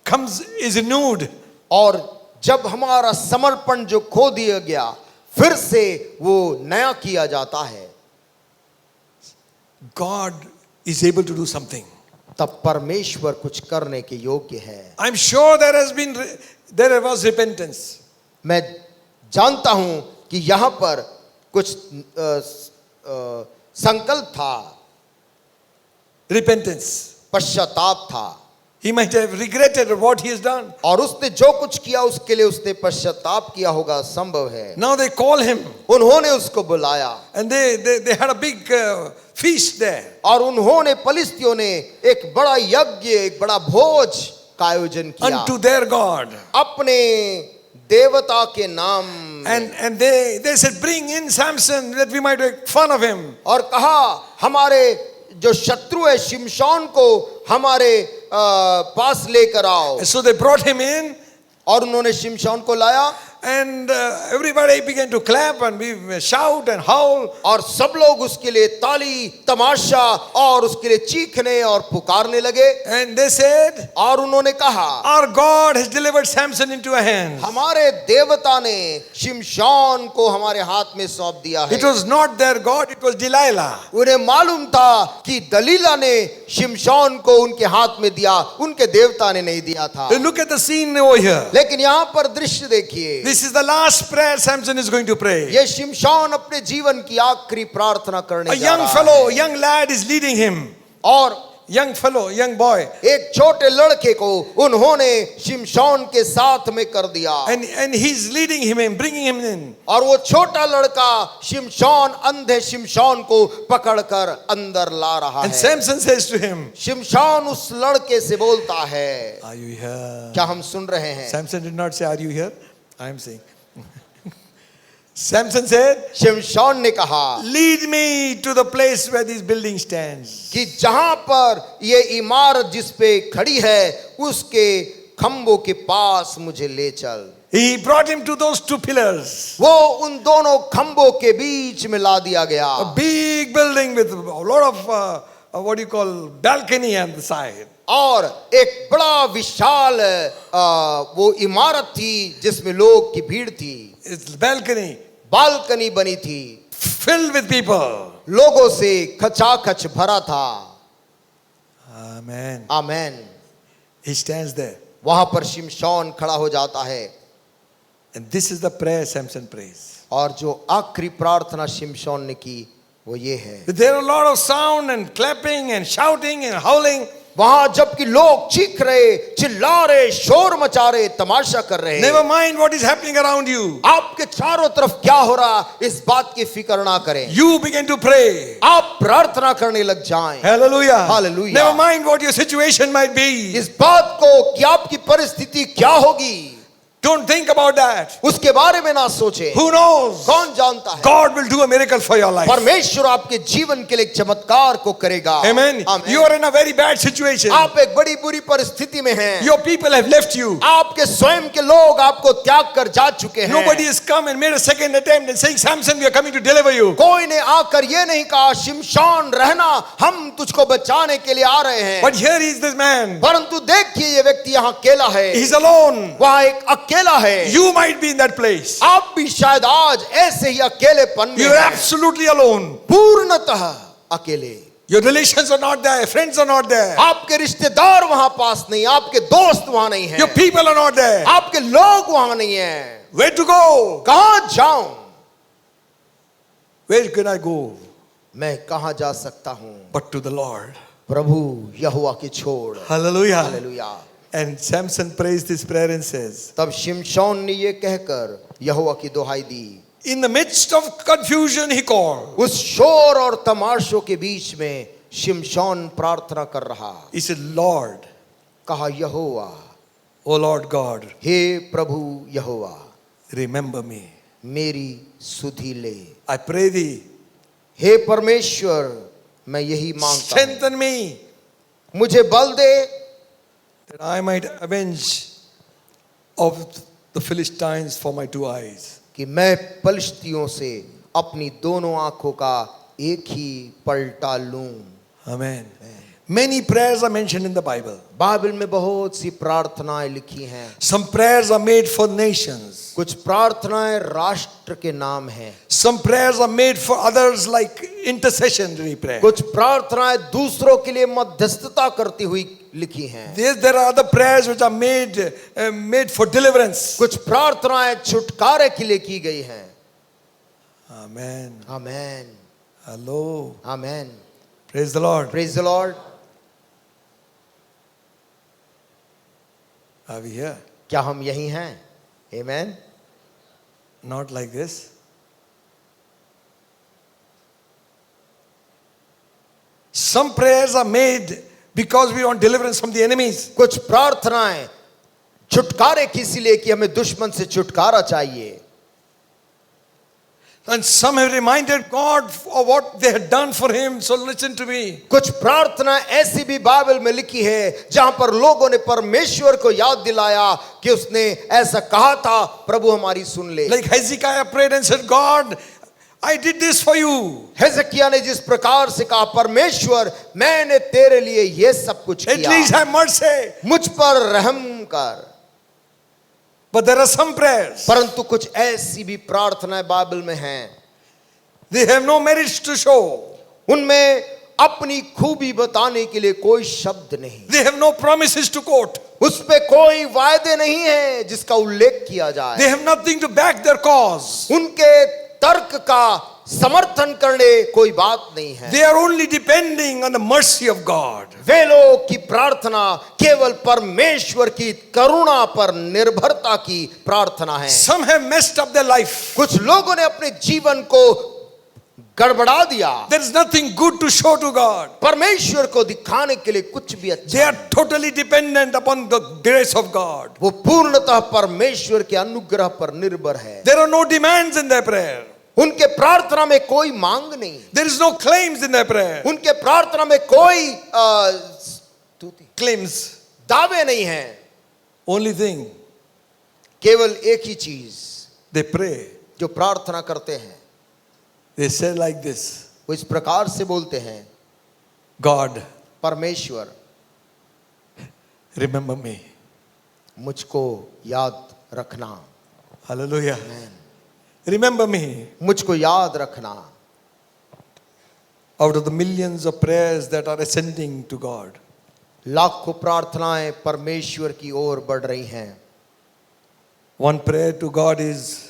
comes, is renewed, और जब हमारा समर्पण जो खो दिया गया फिर से वो नया किया जाता है, God is able to do something. तब परमेश्वर कुछ करने के योग्य है। I'm sure there was repentance. मैं जानता हूं कि यहां पर कुछ संकल्प था, Repentance. पश्चाताप था। He might have regretted what he has done. और उसने जो कुछ किया उसके लिए उसने पश्चाताप किया होगा, संभव है। Now they call him उन्होंने उसको बुलाया and they had a big feast there. और उन्होंने पलिस्तियों ने एक बड़ा यज्ञ, एक बड़ा भोज का आयोजन किया Unto their God. अपने देवता के नाम में। And they said, bring in Samson that we might make fun of him. और कहा हमारे जो शत्रु है शिमशोन को हमारे पास लेकर आओ। And so they brought him in. और उन्होंने शिमशोन को लाया And everybody began to clap and shout and howl. और सब लोग उसके लिए ताली तमाशा और उसके लिए चीखने और पुकारने लगे। And they said, और उन्होंने कहा our God has delivered Samson into our hands. हमारे देवता ने शिमशोन को हमारे हाथ में सौंप दिया है। It was not their God, it was Delilah. उन्हें मालूम था कि दलीला ने शिमशोन को उनके हाथ में दिया, उनके देवता ने नहीं दिया था। Look at the scene over here. लेकिन यहाँ पर दृश्य देखिए, This is the last prayer Samson is going to pray. ये शिमशोन अपने जीवन की आखिरी प्रार्थना करने A जा young रहा fellow, है। young lad is leading him. और Young fellow, young boy. एक छोटे लड़के को उन्होंने शिमशोन के साथ में कर दिया And he's leading him in, bringing him in. और वो छोटा लड़का शिमशोन अंधे शिमशोन को पकड़कर अंदर ला रहा And है। Samson says to him, शिमशोन उस लड़के से बोलता है, are you here? क्या हम सुन रहे हैं? Samson did not say, are you here? I am saying. Samson said, शिमशोन ने कहा lead me to the place where this building stands. कि जहां पर ये इमारत जिस पे खड़ी है उसके खंभों के पास मुझे ले चल। He brought him to those two pillars. वो उन दोनों खंभों के बीच में ला दिया गया। A big building with a lot of what do you call balcony on the side. और एक बड़ा विशाल वो इमारत थी जिसमें लोग की भीड़ थी। It's balcony बालकनी बनी थी, filled with people. लोगों से खचाखच भरा था। Amen. Amen. He stands there. वहां पर शिमशोन खड़ा हो जाता है And this is the prayer Samson prays. और जो आखिरी प्रार्थना शिमशोन ने की वो ये है। There are a lot of sound and clapping and shouting and howling. वहां जबकि लोग चीख रहे, चिल्ला रहे, शोर मचा रहे, तमाशा कर रहे, Never mind what is happening around you. आपके चारों तरफ क्या हो रहा इस बात की फिक्र ना करें। You begin to pray. आप प्रार्थना करने लग जाएं। Hallelujah. Hallelujah. Never mind what your situation might be. इस बात को कि आपकी परिस्थिति क्या होगी। Don't think about that. उसके बारे में ना सोचे। Who knows? कौन जानता है? God will do a miracle for your life. परमेश्वर आपके जीवन के लिए एक चमत्कार को करेगा। Amen. आमीन। You are in a very bad situation. आप एक बड़ी बुरी परिस्थिति में हैं। Your people have left you. आपके स्वयं के लोग आपको त्याग कर जा चुके हैं। Nobody has come and made a second attempt and saying, Samson, we are coming to deliver you. कोई ने आकर ये नहीं कहा शिमशोन रहना, हम तुझको बचाने के लिए आ रहे हैं। But here is this man. परंतु देखिए ये व्यक्ति यहाँ अकेला है। He's alone. वहाँ एक अकेला है। You might be in that place. आप भी शायद आज ऐसे ही अकेलेपन में You're हैं। absolutely alone. पूर्णतः अकेले। Your relations are not there. Friends are not there. आपके रिश्तेदार वहां पास नहीं, आपके दोस्त वहां नहीं हैं, Your people are not there. आपके लोग वहां नहीं हैं। Where to go? कहां जाऊं? Where can I go? मैं कहां जा सकता हूं? But to the Lord. प्रभु यहोवा की छोड़। Hallelujah. Hallelujah. And Samson prays this prayer and says, तब शिमशोन ने ये कहकर यहोवा की दुहाई दी। in the midst of confusion he called. उस शोर और तमाशों के बीच में शिमशोन प्रार्थना कर रहा। He said, Lord, कहा यहोवा, O Lord God, हे प्रभु यहोवा, remember me. मेरी सुधि ले। I pray thee, हे परमेश्वर, मैं यही मांगता हूं, strengthen me मुझे बल दे that I might avenge of the Philistines for my two eyes. कि मैं पलिश्तियों से अपनी दोनों आंखों का एक ही पलटा लूं। Amen. Many prayers are mentioned in the Bible. Bible में बहुत सी प्रार्थनाएं लिखी हैं। Some prayers are made for nations. कुछ प्रार्थनाएं राष्ट्र के नाम हैं। Some prayers are made for others like intercessionary prayer. कुछ प्रार्थनाएं दूसरों के लिए मध्यस्थता करती हुई लिखी हैं। There are other prayers which are made for deliverance. कुछ प्रार्थनाएं छुटकारे के लिए की गई हैं। Amen. Amen, Hello. Amen. Praise the Lord. Praise the Lord. Are we here? क्या हम यही हैं? आमेन। Not like this. Some prayers are made because we want deliverance from the enemies. कुछ प्रार्थनाएं छुटकारे की इसीलिए कि हमें दुश्मन से छुटकारा चाहिए। And some have reminded God of what they had done for him. So listen to me. कुछ प्रार्थना ऐसी भी बाइबल में लिखी है जहां पर लोगों ने परमेश्वर को याद दिलाया कि उसने ऐसा कहा था, प्रभु हमारी सुन ले। Like Hezekiah prayed and said, God, I did this for you. हेzekiah ने जिस प्रकार से कहा, परमेश्वर मैंने तेरे लिए ये सब कुछ At least किया, have mercy. मुझ पर रहम कर। But there are some prayers. परंतु कुछ ऐसी भी प्रार्थनाएं बाइबल में हैं, They have no merits to show. उनमें अपनी खूबी बताने के लिए कोई शब्द नहीं, They have no promises to quote. उस पे कोई वायदे नहीं है जिसका उल्लेख किया जाए। They have nothing to back their cause. उनके तर्क का समर्थन करने कोई बात नहीं है। They are only depending on the mercy of God. वे लोग की प्रार्थना केवल परमेश्वर की करुणा पर निर्भरता की प्रार्थना है। Some have messed up their life. कुछ लोगों ने अपने जीवन को गड़बड़ा दिया, There is nothing good to show to God. परमेश्वर को दिखाने के लिए कुछ भी अच्छा, They are totally dependent upon the grace of God. वो पूर्णतः परमेश्वर के अनुग्रह पर निर्भर है। There are no demands in their prayer. उनके प्रार्थना में कोई मांग नहीं, There is no claims in their prayer. उनके प्रार्थना में कोई Claims. दावे नहीं हैं। Only thing, केवल एक ही चीज, they pray. जो प्रार्थना करते हैं They say like this, वो इस प्रकार से बोलते हैं, God, परमेश्वर remember me. मुझको याद रखना। Hallelujah. Remember me. मुझको याद रखना। Out of the millions of prayers that are ascending to God, लाखों प्रार्थनाएं परमेश्वर की ओर बढ़ रही हैं। one prayer to God is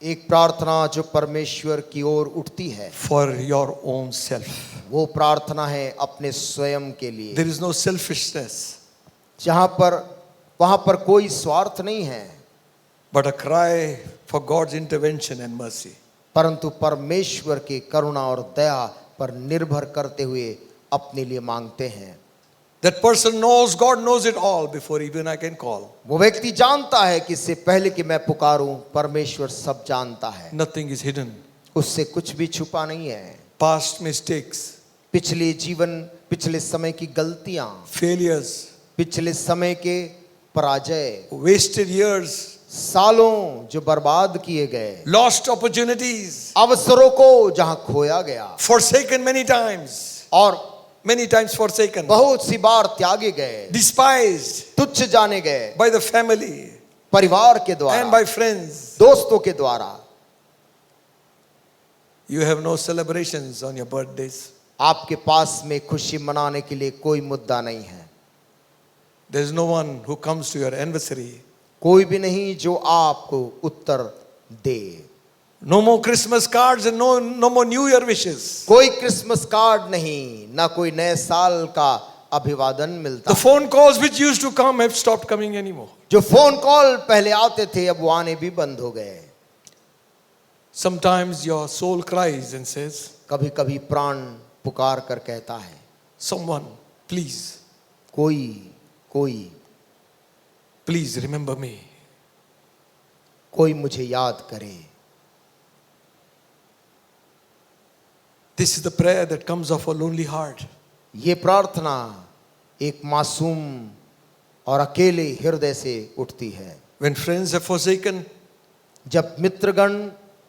एक प्रार्थना जो परमेश्वर की ओर उठती है, for your own self. वो प्रार्थना है अपने स्वयं के लिए, There is no selfishness, वहां पर कोई स्वार्थ नहीं है, but a cry for God's intervention and mercy. परंतु परमेश्वर की करुणा और दया पर निर्भर करते हुए अपने लिए मांगते हैं। That person knows, God knows it all before even I can call. वो व्यक्ति जानता है कि इससे पहले कि मैं पुकारूं, परमेश्वर सब जानता है, Nothing is hidden. उससे कुछ भी छुपा नहीं है। Past mistakes, पिछले समय की गलतियां, failures, पिछले समय के पराजय, wasted years, सालों जो बर्बाद किए गए, lost opportunities, अवसरों को जहां खोया गया forsaken many times, और many times forsaken, बहुत सी बार त्यागे गए, despised तुच्छ जाने गए, by the family परिवार के and द्वारा, by friends. दोस्तों के द्वारा। You have no celebrations on your birthdays. आपके पास में खुशी मनाने के लिए कोई मुद्दा नहीं है, There is no one who comes to your anniversary. कोई भी नहीं जो आपको उत्तर दे। No more Christmas cards and no more New Year wishes. कोई क्रिसमस कार्ड नहीं, ना कोई नए साल का अभिवादन मिलता। The phone calls which used to come have stopped coming anymore. जो फोन कॉल पहले आते थे अब वो आने भी बंद हो गए। Sometimes your soul cries and says, कभी कभी प्राण पुकार कर कहता है, someone, please, please remember me. कोई मुझे याद करे। This is the prayer that comes of a lonely heart. ये प्रार्थना एक मासूम और अकेले हृदय से उठती है। When friends have forsaken, जब मित्रगण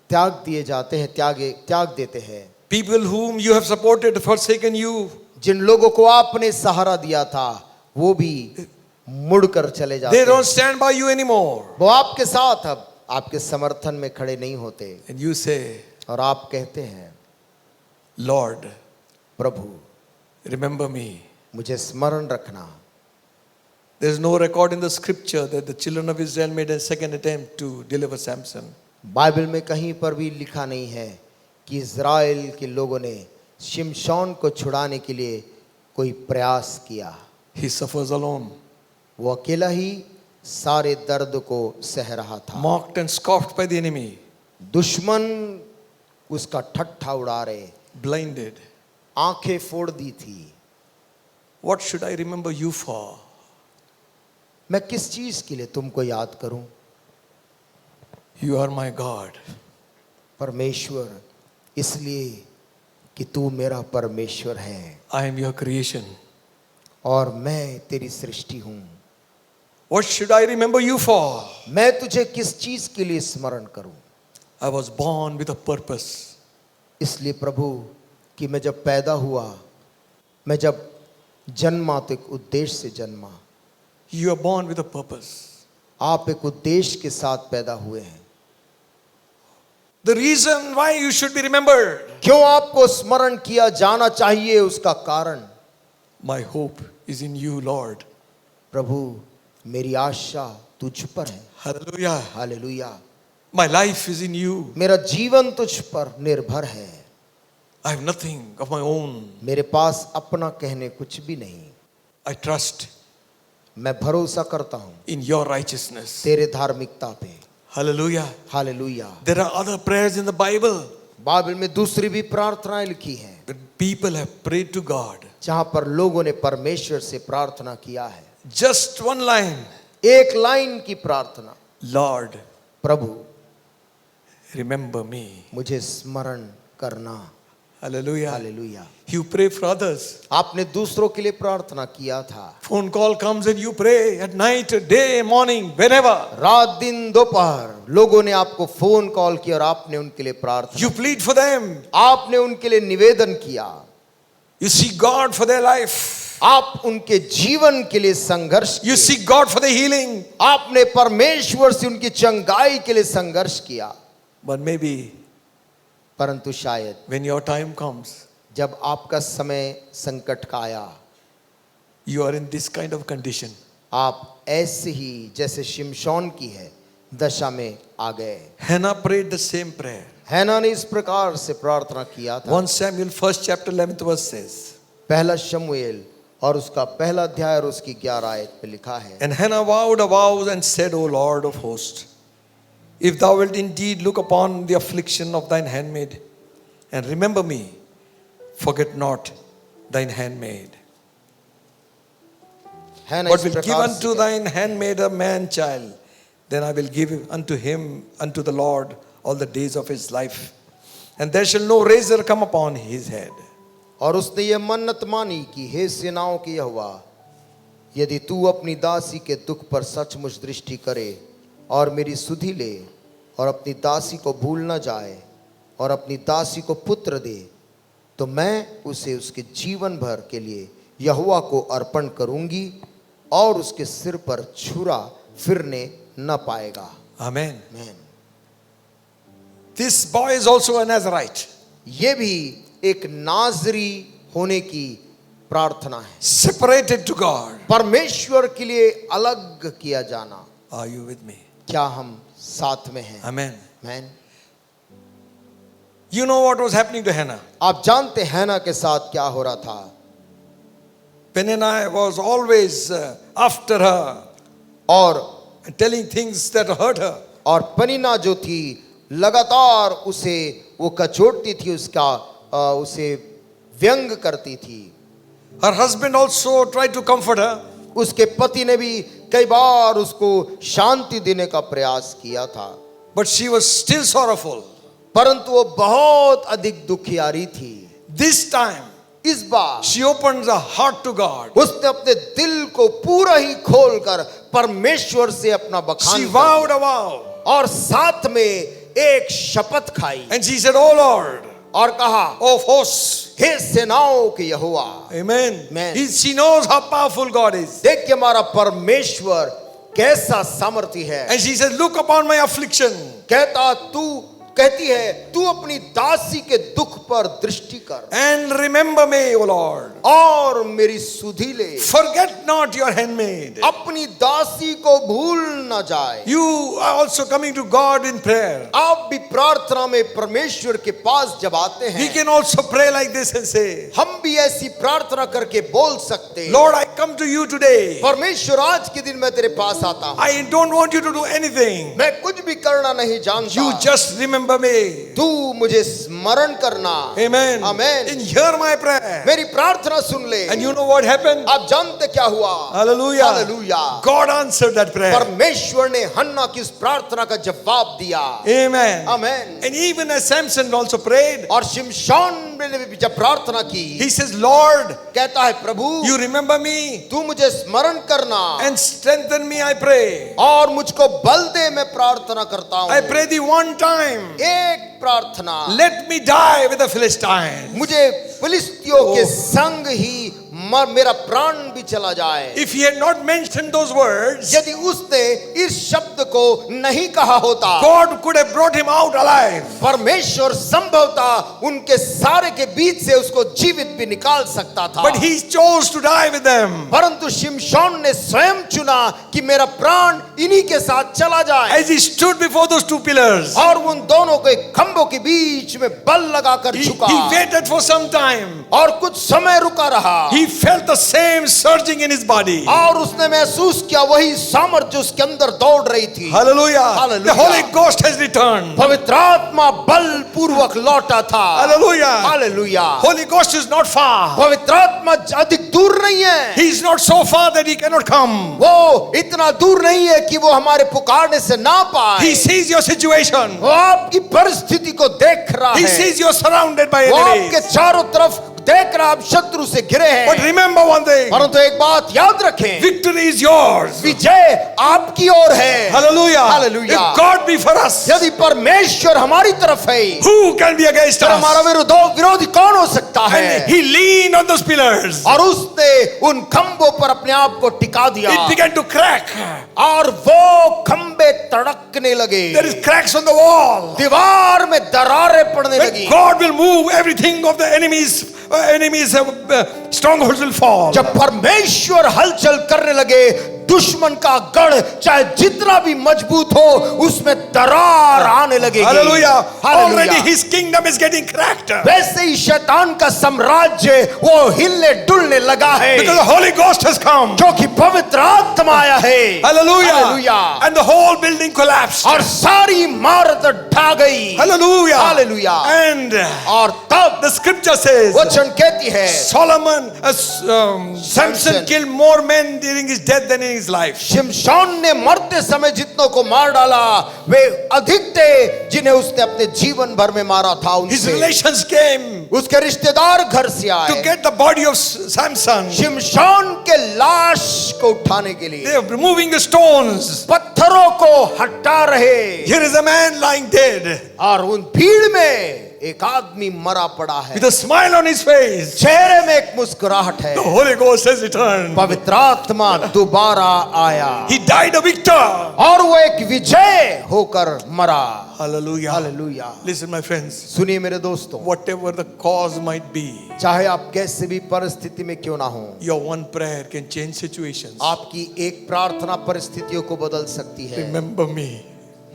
त्याग दिए जाते हैं, त्याग देते हैं, people whom you have supported forsaken you, जिन लोगों को आपने सहारा दिया था वो भी मुड़कर चले जाते they हैं। don't stand by you anymore. वो आपके साथ अब आपके समर्थन में खड़े नहीं होते, And you say, और आप कहते हैं, Lord, प्रभु remember me. मुझे स्मरण रखना। There is no record in the scripture that the children of Israel made a second attempt to deliver Samson. Bible में कहीं पर भी लिखा नहीं है कि इज़राइल के लोगों ने शिमशोन को छुड़ाने के लिए कोई प्रयास किया। He suffers alone, वो अकेला ही सारे दर्द को सह रहा था। mocked and scoffed by the enemy, दुश्मन उसका ठट्ठा उड़ा रहे, blinded. आंखें फोड़ दी थी। What should I remember you for? मैं किस चीज के लिए तुमको याद करूं? You are my God. परमेश्वर, इसलिए कि तू मेरा परमेश्वर है I am your creation. और मैं तेरी सृष्टि हूं। What should I remember you for? मैं तुझे किस चीज के लिए स्मरण करूं? I was born with a purpose. इसलिए प्रभु कि मैं जब पैदा हुआ, मैं जब जन्मा तो एक उद्देश्य से जन्मा। You are born with a purpose. आप एक उद्देश्य के साथ पैदा हुए हैं। The reason why you should be remembered. क्यों आपको स्मरण किया जाना चाहिए, उसका कारण, My hope is in you, Lord. प्रभु मेरी आशा तुझ पर है। Hallelujah. Hallelujah. My life is in you. मेरा जीवन तुझ पर निर्भर है। I have nothing of my own. मेरे पास अपना कहने कुछ भी नहीं। I trust मैं भरोसा करता हूँ in your righteousness. तेरे धार्मिकता पे। Hallelujah. Hallelujah. There are other prayers in the Bible Bible में दूसरी भी प्रार्थनाएं लिखी हैं that people have prayed to God. जहां पर लोगों ने परमेश्वर से प्रार्थना किया है। Just one line. एक लाइन की प्रार्थना, Lord, प्रभु remember me. मुझे स्मरण करना। Hallelujah. Hallelujah. You pray for others. आपने दूसरों के लिए प्रार्थना किया था। Phone call comes and you pray at night, day, morning, whenever. रात दिन दोपहर लोगों ने आपको फोन कॉल किया और आपने उनके लिए प्रार्थना, You plead for them. आपने उनके लिए निवेदन किया। You seek God for their life. आप उनके जीवन के लिए संघर्ष You किए। seek God for the healing. आपने परमेश्वर से उनकी चंगाई के लिए संघर्ष किया। But maybe परंतु शायद when your time comes, जब आपका समय संकट का आया, you are in this kind of condition. आप ऐसे ही जैसे शिमशोन की है दशा में आ गए। Hannah prayed the same prayer. हैना ने इस प्रकार से प्रार्थना किया था। 1 Samuel 1st chapter 11th verse says, पहला शमूएल और उसका पहला अध्याय और उसकी 11 आयत पे लिखा है, And Hannah vowed a vow and said, O Lord of hosts, if thou wilt indeed look upon the affliction of thine handmaid, and remember me, forget not thine handmaid. Hannah What इस will give प्रकार unto से thine handmaid a man child, then I will give unto him, unto the Lord, all the days of his life. And there shall no razor come upon his head. और उसने ये मन्नत मानी कि हे सेनाओं की यहोवा, यदि तू अपनी दासी के दुख पर सचमुच दृष्टि करे और मेरी सुधि ले और अपनी दासी को भूल न जाए और अपनी दासी को पुत्र दे, तो मैं उसे उसके जीवन भर के लिए यहोवा को अर्पण करूंगी और उसके सिर पर छुरा फिरने न पाएगा। Amen. आमीन। This boy is also a Nazarite. ये भी एक नाजरी होने की प्रार्थना है, Separated to God. परमेश्वर के लिए अलग किया जाना। Are you with me? क्या हम साथ में हैं? Amen. आमीन। You know what was happening to Hannah? आप जानते हैं हन्ना के साथ क्या हो रहा था? Peninnah was always after her और and telling things that hurt her. और पनीना जो थी लगातार उसे वो कचोटती थी, उसे व्यंग करती थी। Her husband also tried to comfort her. उसके पति ने भी कई बार उसको शांति देने का प्रयास किया था, But she was still sorrowful. परंतु वो बहुत अधिक दुखियारी थी। This time, इस बार she opened her heart to God. उसने अपने दिल को पूरा ही खोलकर परमेश्वर से अपना बखान She किया vowed a vow. और साथ में एक शपथ खाई And she said, Oh Lord, और कहा, of hosts. हे सेनाओं के यहोवा। Amen. Amen. She knows how powerful God is. देखिए हमारा परमेश्वर कैसा सामर्थी है। And she said, Look upon my affliction. कहती है तू अपनी दासी के दुख पर दृष्टि कर And remember me, O Lord. और मेरी सुधि ले। Forget not your handmaid. अपनी दासी को भूल न जाए। You are also coming to God in prayer. आप भी प्रार्थना में परमेश्वर के पास जब आते We हैं, can also pray like this and say, हम भी ऐसी प्रार्थना करके बोल सकते हैं, Lord, I come to you today. परमेश्वर आज के दिन मैं तेरे पास आता हूँ, I don't want you to do anything. मैं कुछ भी करना नहीं जानता, You just remember me. तू मुझे स्मरण करना। Amen. Amen. And hear my prayer. मेरी प्रार्थना सुन ले। And you know what happened? आप जानते क्या हुआ? Hallelujah. Hallelujah. God answered that prayer. परमेश्वर ने हन्ना की इस प्रार्थना का जवाब दिया। Amen. Amen. And even as Samson also prayed, और शिमशोन ने भी जब प्रार्थना की, he says, Lord, कहता है प्रभु you remember me तू मुझे स्मरण करना and strengthen me, I pray. और मुझको बल दे, मैं प्रार्थना करता हूँ। I pray thee one time. एक प्रार्थना, Let me die with the Philistines. मुझे फिलिस्तियों के संग ही मेरा प्राण भी चला जाए। If he had not mentioned those words, यदि उसने इस शब्द को नहीं कहा होता, God could have brought him out alive. परमेश्वर संभवतः उनके सारे के बीच से उसको जीवित भी निकाल सकता था। But he chose to die with them. परंतु शिमशोन ने स्वयं चुना कि मेरा प्राण इन्हीं के साथ चला जाए। As he stood before those two pillars, और उन दोनों के खंभों के बीच में बल लगाकर he झुका waited for some time. और कुछ समय रुका रहा। He felt the same surging in his body. और उसने महसूस किया वही सामर्थ्य जो उसके अंदर दौड़ रही थी। Hallelujah. Hallelujah. The Holy Ghost has returned. पवित्र आत्मा बल पूर्वक लौटा था। Hallelujah. Hallelujah. Holy Ghost is not far. पवित्र आत्मा अधिक दूर नहीं है। He is not so far that he cannot come. वो इतना दूर नहीं है कि वो हमारे पुकारने से ना पाए। He sees your situation. वो आपकी परिस्थिति को देख रहा He है। sees you are surrounded by वो enemies. आपके चारों तरफ देख रहा, आप शत्रु से घिरे हैं। But remember one thing. परंतु एक बात याद रखें, Victory is yours. विजय आपकी ओर है। Hallelujah. Hallelujah. If God be for us, यदि परमेश्वर हमारी तरफ है, who can be against तो हमारा us? विरोधी कौन हो सकता है? And he leaned on those pillars. और उसने उन खंभों पर अपने आप को टिका दिया It began to crack. और वो खंभे तड़कने लगे। There is cracks on the wall. दीवार में दरारें पड़ने When लगी। God will move, everything of the enemies strongholds will fall. जब परमेश्वर हलचल करने लगे, दुश्मन का गढ़ चाहे जितना भी मजबूत हो, उसमें दरार आने लगेगी। Hallelujah. Hallelujah. Already his kingdom is getting cracked. वैसे ही शैतान का साम्राज्य वो हिलने डुलने लगा है, Because the Holy Ghost has come. क्योंकि पवित्र आत्मा आया है। Hallelujah. Hallelujah. And the whole building collapsed. और सारी इमारत ढा गई। Hallelujah. Hallelujah. And और तब the scripture says, वो वचन कहती है Samson Samson killed more men during his death than in his life. शिमशोन ने मरते समय जितनों को मार डाला वे अधिक थे जिन्हें उसने अपने जीवन भर में मारा था। His उनसे relations came उसके रिश्तेदार घर से to आए get the body of Samson. शिमशोन के लाश को उठाने के लिए They were removing the stones. पत्थरों को हटा रहे Here is a man lying dead और उन भीड़ में एक आदमी मरा पड़ा है, with a smile on his face. चेहरे में एक मुस्कुराहट है। The Holy Ghost has returned. पवित्र आत्मा दोबारा आया He died a victor. और वो एक विजय होकर मरा। Hallelujah. Hallelujah. Listen, my friends. सुनिए मेरे दोस्तों, Whatever the cause might be, चाहे आप कैसे भी परिस्थिति में क्यों ना हो, your one prayer can change situations. आपकी एक प्रार्थना परिस्थितियों को बदल सकती है। Remember me.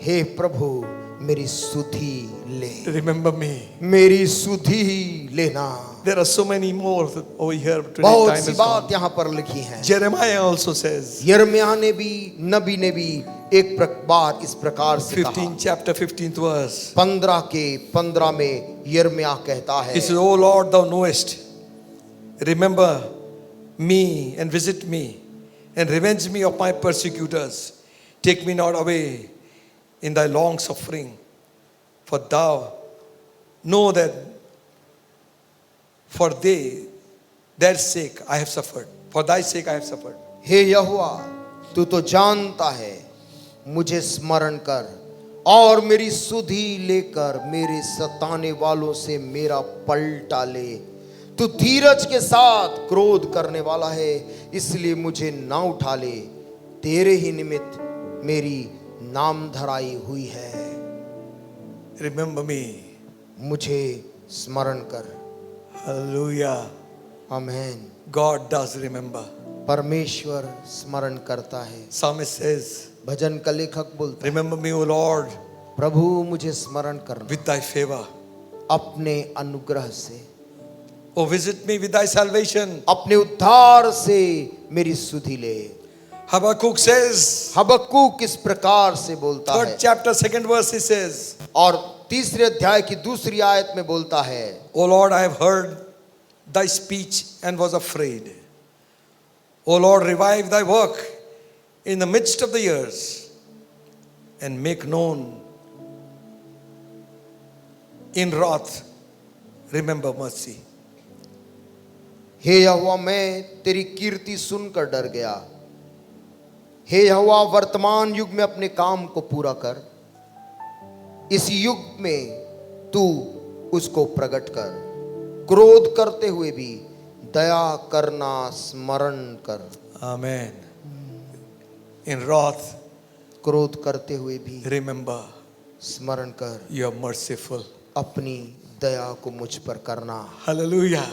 हे प्रभु मेरी सुधि ले, Remember me. मेरी सुधि लेना। There are so many more over here. Today बहुत time सी is बात gone. यहाँ पर लिखी है। Jeremiah also says, यिर्मयाह ने भी, नबी ने भी एक बार इस प्रकार से कहा। 15 chapter 15th verse. 15 के 15 में यिर्मयाह कहता है, He says, O Lord, thou knowest. Remember me and visit me and revenge me of my persecutors. Take me not away in thy long suffering. For thou know that for their sake I have suffered. For thy sake I have suffered. हे यहोवा तू तो जानता है, मुझे स्मरण कर और मेरी सुधि लेकर मेरे सताने वालों से मेरा पलटा ले। तू धीरज के साथ क्रोध करने वाला है, इसलिए मुझे ना उठा ले। तेरे ही निमित्त मेरी नाम धराई हुई है। Remember me. मुझे स्मरण कर। Hallelujah. Amen. God does remember. परमेश्वर स्मरण करता है। Psalmist says, भजन का लेखक बोलता है, remember me, O Lord, प्रभु मुझे स्मरण करना with thy favor. अपने अनुग्रह से, Oh, visit me with thy salvation. अपने उद्धार से मेरी सुधि ले। Habakkuk says, हबक्कूक इस प्रकार से बोलता है 3rd chapter 2nd verse, he says, और तीसरे अध्याय की दूसरी आयत में बोलता है, O Lord, I have heard thy speech and was afraid. O Lord, revive thy work in the midst of the years and make known in wrath, remember mercy. हे यहोवा मैं तेरी कीर्ति सुनकर डर गया। हे यहोवा वर्तमान युग में अपने काम को पूरा कर, इस युग में तू उसको प्रकट कर। क्रोध करते हुए भी दया करना स्मरण कर। Amen. In wrath, क्रोध करते हुए भी remember स्मरण कर, you are merciful. अपनी दया को मुझ पर करना। Hallelujah.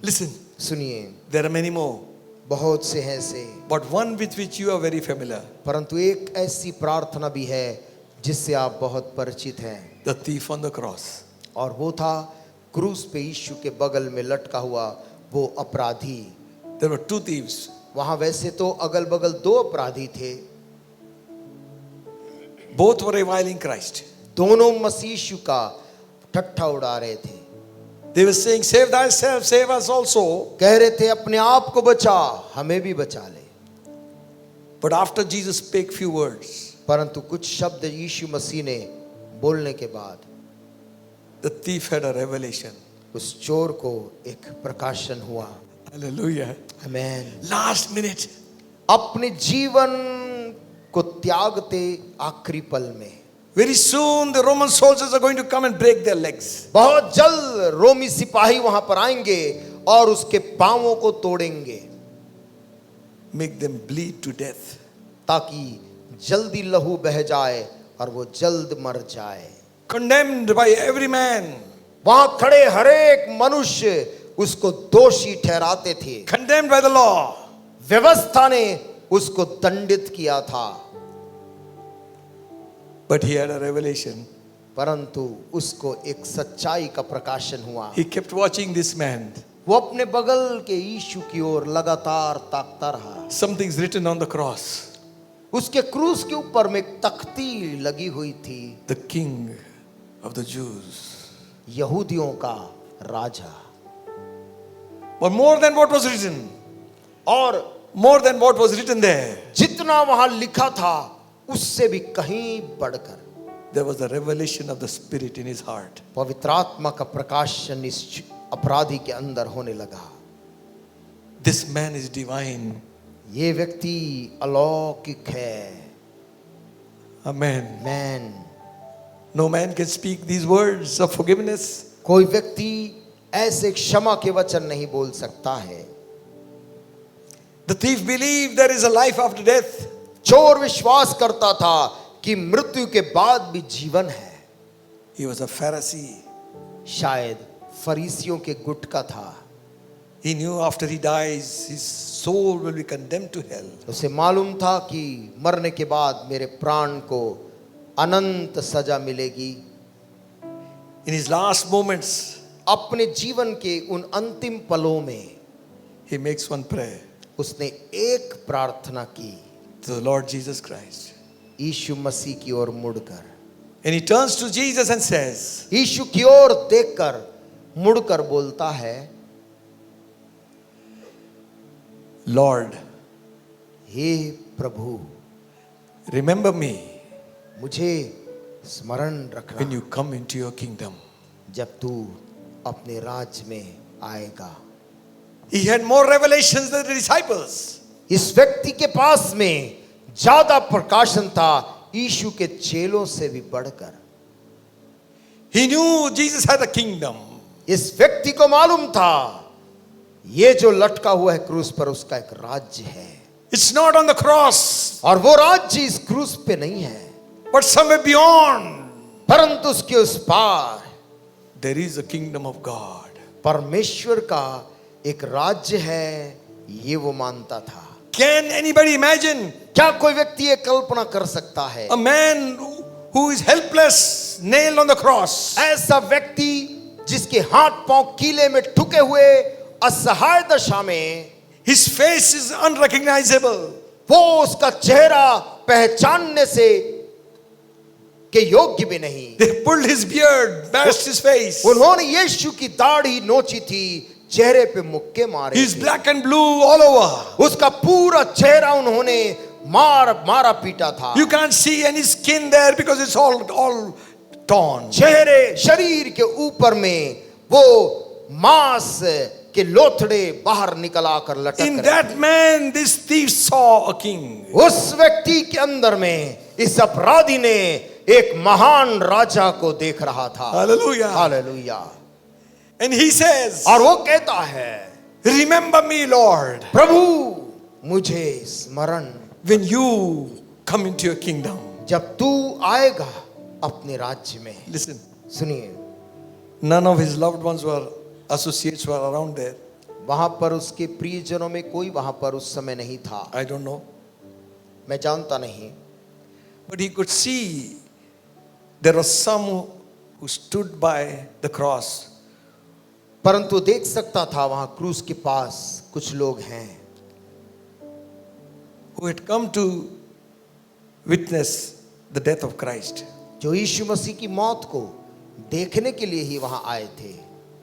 Listen, सुनिए, there are many more, बहुत से हैं से, but one with which you are very familiar. परंतु एक ऐसी प्रार्थना भी है जिससे आप बहुत परिचित हैं, The thief on the cross. और वो था क्रूस पे यीशु के बगल में लटका हुआ वो अपराधी। There were two thieves. वहां वैसे तो अगल बगल दो अपराधी थे, Both were reviling Christ. दोनों मसीह यीशु का ठट्ठा उड़ा रहे थे। They were saying, save thyself, save us also. कह रहे थे अपने आप को बचा, हमें भी बचा ले। But after Jesus spake few words, परंतु कुछ शब्द यीशु मसीह ने बोलने के बाद the thief had a revelation. उस चोर को एक प्रकाशन हुआ। Hallelujah. आमेन। Last minute, अपने जीवन को त्यागते आखिरी पल में, very soon the Roman soldiers are going to come and break their legs. बहुत जल्द रोमी सिपाही वहां पर आएंगे और उसके पांवों को तोड़ेंगे, Make them bleed to death. ताकि जल्दी लहू बह जाए और वो जल्द मर जाए। Condemned by every man. वहां खड़े हरेक मनुष्य उसको दोषी ठहराते थे। Condemned by the law. व्यवस्था ने उसको दंडित किया था, But he had a revelation. परंतु उसको एक सच्चाई का प्रकाशन हुआ। He kept watching this man. वो अपने बगल के यीशु की ओर लगातार ताकता रहा। Something's written on the cross. उसके क्रूस के ऊपर में एक तख्ती लगी हुई थी, The King of the Jews. यहूदियों का राजा। or more than what was written, और more than what was written there, जितना वहां लिखा था उससे भी कहीं बढ़कर there was a revelation of the Spirit in his heart. पवित्र आत्मा का प्रकाशन इस अपराधी के अंदर होने लगा। This man is divine. ये व्यक्ति अलौकिक है। Amen. Man, No man can speak these words of forgiveness. कोई व्यक्ति ऐसे क्षमा के वचन नहीं बोल सकता है। The thief believed there is a life after death. चोर विश्वास करता था कि मृत्यु के बाद भी जीवन है। He was a Pharisee. शायद फरीसियों के गुट का था। He knew after he dies, his soul will be condemned to hell. उसे मालूम था कि मरने के बाद मेरे प्राण को अनंत सजा मिलेगी। In his last moments, अपने जीवन के उन अंतिम पलों में he makes one prayer उसने एक प्रार्थना की, to the Lord Jesus Christ. यीशु मसीह की ओर मुड़कर। And he turns to Jesus and says, यीशु की ओर देखकर मुड़कर बोलता है, Lord, हे प्रभु, remember me मुझे स्मरण when रखना you come into your kingdom. जब तू अपने राज्य में आएगा। He had more revelations than the disciples. इस व्यक्ति के पास में ज्यादा प्रकाशन था यीशु के चेलों से भी बढ़कर। He knew Jesus had a kingdom. इस व्यक्ति को मालूम था ये जो लटका हुआ है क्रूस पर उसका एक राज्य है, It's not on the cross, और वो राज्य इस क्रूस पे नहीं है, but somewhere beyond. परंतु उसके उस पार There is a kingdom of God. परमेश्वर का एक राज्य है, ये वो मानता था। Can anybody imagine क्या कोई व्यक्ति ये कल्पना कर सकता है? a man who is helpless, nailed on the cross, ऐसा व्यक्ति जिसके हाथ पांव कीले में ठुके हुए असहाय दशा में, his face is unrecognizable. वो उसका चेहरा पहचानने से के योग्य भी नहीं। They pulled his beard, bashed his face. उन्होंने यीशु की दाढ़ी नोची थी, चेहरे पे मुक्के मारे He's थे। black and blue all over. उसका पूरा चेहरा उन्होंने मारा पीटा था। You can't see any skin there because it's all torn. चेहरे शरीर के ऊपर में वो मांस के लोथड़े बाहर निकल आकर लटक In रहे that थे। man, this thief saw a king. उस व्यक्ति के अंदर में इस अपराधी ने एक महान राजा को देख रहा था। Hallelujah. Hallelujah. And he says, और वो कहता है, remember me, Lord, प्रभु मुझे स्मरण when you come into your kingdom. जब तू आएगा अपने राज्य में। Listen, सुनिए, none of his loved ones were associates were around there. वहां पर उसके प्रियजनों में कोई वहां पर उस समय नहीं था। I don't know. मैं जानता नहीं, But he could see there was some who stood by the cross. परंतु देख सकता था वहां क्रूस के पास कुछ लोग हैं Who had come to witness the death of Christ. जो यीशु मसीह की मौत को देखने के लिए ही वहां आए थे।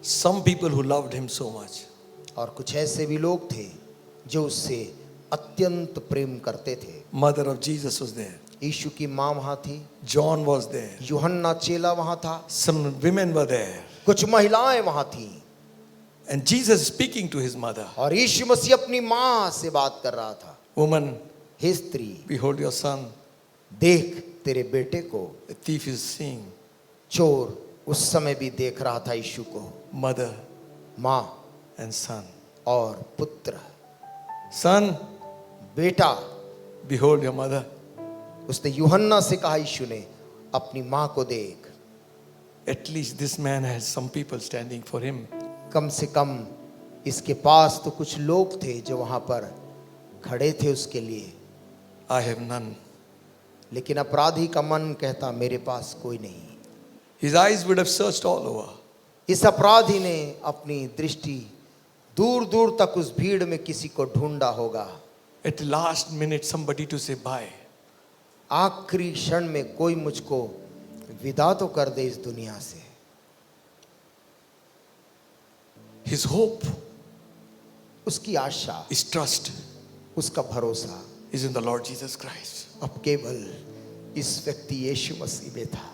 Some people who loved him so much. और कुछ ऐसे भी लोग थे जो उससे अत्यंत प्रेम करते थे। Mother of Jesus was there. यीशु की मां वहां थी, John was there. यूहन्ना चेला वहां था, Some women were there. कुछ महिलाएं वहां थी, And Jesus speaking to his mother. और यीशु मसीह अपनी मां से बात कर रहा था। Woman, हे स्त्री, behold your son. देख तेरे बेटे को। The thief is seeing. चोर उस समय भी देख रहा था यीशु को, Mother मां and son. और पुत्र। Son, बेटा, behold your mother. उसने यूहन्ना से कहा, यीशु ने, अपनी मां को देख। At least this man has some people standing for him. कम से कम इसके पास तो कुछ लोग थे जो वहां पर खड़े थे उसके लिए। I have none. लेकिन अपराधी का मन कहता, मेरे पास कोई नहीं। His eyes would have searched all over. इस अपराधी ने अपनी दृष्टि दूर दूर तक उस भीड़ में किसी को ढूंढा होगा। At the last minute, somebody to say bye. आखिरी क्षण में कोई मुझको विदा तो कर दे इस दुनिया से। His hope उसकी आशा, his trust उसका भरोसा is in the Lord Jesus Christ. अब केवल इस व्यक्ति यीशु मसीह में था।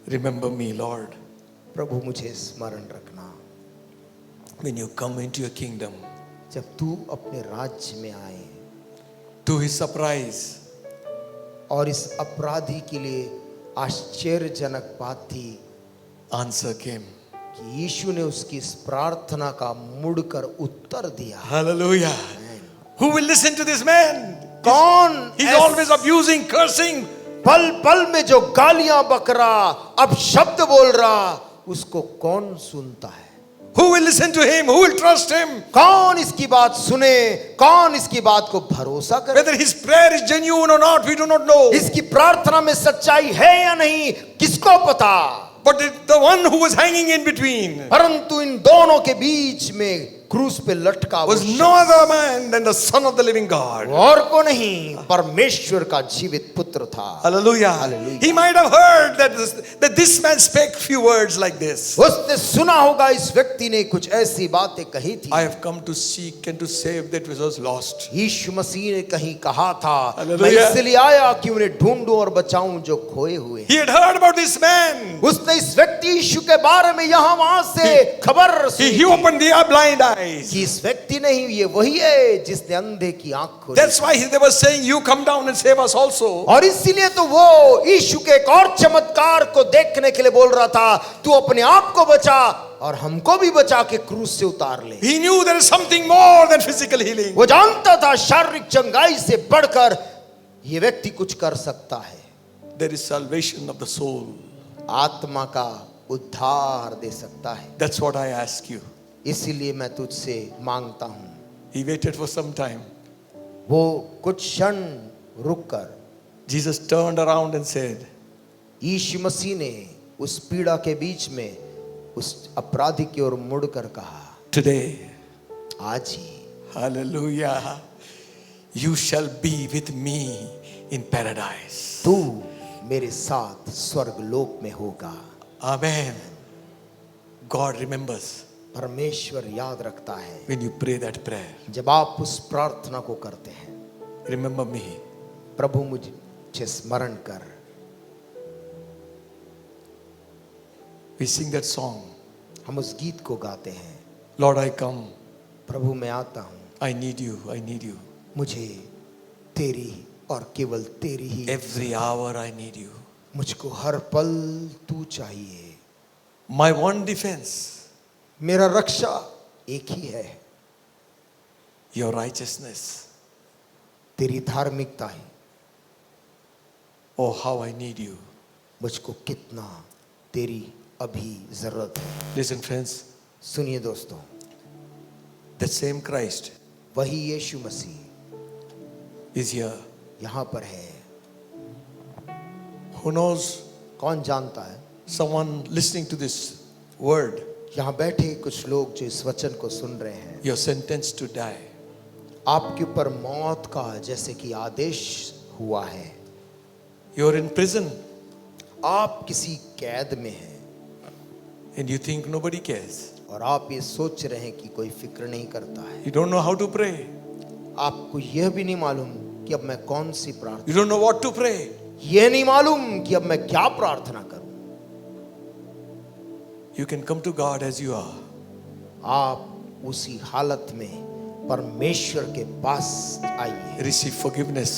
Remember me, Lord, प्रभु मुझे स्मरण रखना when you come into your kingdom. जब तू अपने राज्य में आए। To his surprise, और इस अपराधी के लिए आश्चर्यजनक बात थी answer came. कि यीशु ने उसकी इस प्रार्थना का मुड़कर उत्तर दिया। Hallelujah. Who will listen to this man? कौन He's always abusing, cursing. पल पल में जो गालियां बक रहा, अब शब्द बोल रहा, उसको कौन सुनता है? Who will listen to him? Who will trust him? कौन इसकी बात सुने? कौन इसकी बात को भरोसा करे? Whether his prayer is genuine or not, we do not know. इसकी प्रार्थना में सच्चाई है या नहीं, किसको पता? But the one who was hanging in between परंतु इन दोनों के बीच में क्रूस पे लटका was वो no other man than the Son of the living God. और को नहीं, परमेश्वर का जीवित पुत्र था। Hallelujah. Hallelujah. He might have heard that this man spake few words like this. उसने सुना होगा इस व्यक्ति ने कुछ ऐसी बातें कही थी। I have come to seek and to save that which was lost. यीशु मसीह ने कहीं कहा था, मैं Hallelujah. इसलिए आया कि उन्हें ढूंढूं और बचाऊं जो खोए हुए। He had heard about this man. उसने इस व्यक्ति यीशु के बारे में यहाँ वहां से खबर सुनी He opened their blind eyes. कि इस व्यक्ति नहीं, ये वही है जिसने अंधे की आंख खोली। That's why they were saying, "You come down and save us also." और इसीलिए तो वो यीशु के एक और चमत्कार को देखने के लिए बोल रहा था, तू अपने आप को बचा और हमको भी बचा के क्रूस से उतार ले। He knew there is something more than physical healing. वो जानता था शारीरिक चंगाई से बढ़कर ये व्यक्ति कुछ कर सकता है। There is salvation of the soul. आत्मा का उद्धार दे सकता है। That's what I ask you. इसीलिए मैं तुझसे मांगता हूं। He waited for some time. वो कुछ क्षण रुककर Jesus turned around and said, यीशु मसीह ने उस पीड़ा के बीच में उस अपराधी की ओर मुड़कर कहा, "Today, आज ही hallelujah, you shall be with me in paradise." तू मेरे साथ स्वर्ग लोक में होगा। Amen. God remembers परमेश्वर याद रखता है when you pray that prayer. जब आप उस प्रार्थना को करते हैं। Remember me. प्रभु मुझे स्मरण कर। We sing that song. हम उस गीत को गाते हैं, Lord, I come. प्रभु मैं आता हूँ, I need you. I need you. मुझे तेरी और केवल तेरी ही, Every hour I need you. मुझको हर पल तू चाहिए। My one defense, मेरा रक्षा एक ही है, your righteousness. तेरी धार्मिकता ही। Oh, how I need you. मुझको कितना तेरी अभी जरूरत है। Listen, friends, सुनिए दोस्तों, the same Christ वही यीशु मसीह is here. यहाँ पर है। Who knows, कौन जानता है, someone listening to this word, यहाँ बैठे कुछ लोग जो इस वचन को सुन रहे हैं, you're sentenced to die. आपके ऊपर मौत का जैसे कि आदेश हुआ है। You're in prison आप किसी कैद में हैं and you think nobody cares. और आप ये सोच रहे हैं कि कोई फिक्र नहीं करता है। You don't know how to pray. आपको यह भी नहीं मालूम कि अब मैं कौन सी प्रार्थना, You don't know what to pray. यह नहीं मालूम कि अब मैं क्या प्रार्थना करूं। You can come to God as you are. आप उसी हालत में परमेश्वर के पास आइए Receive forgiveness.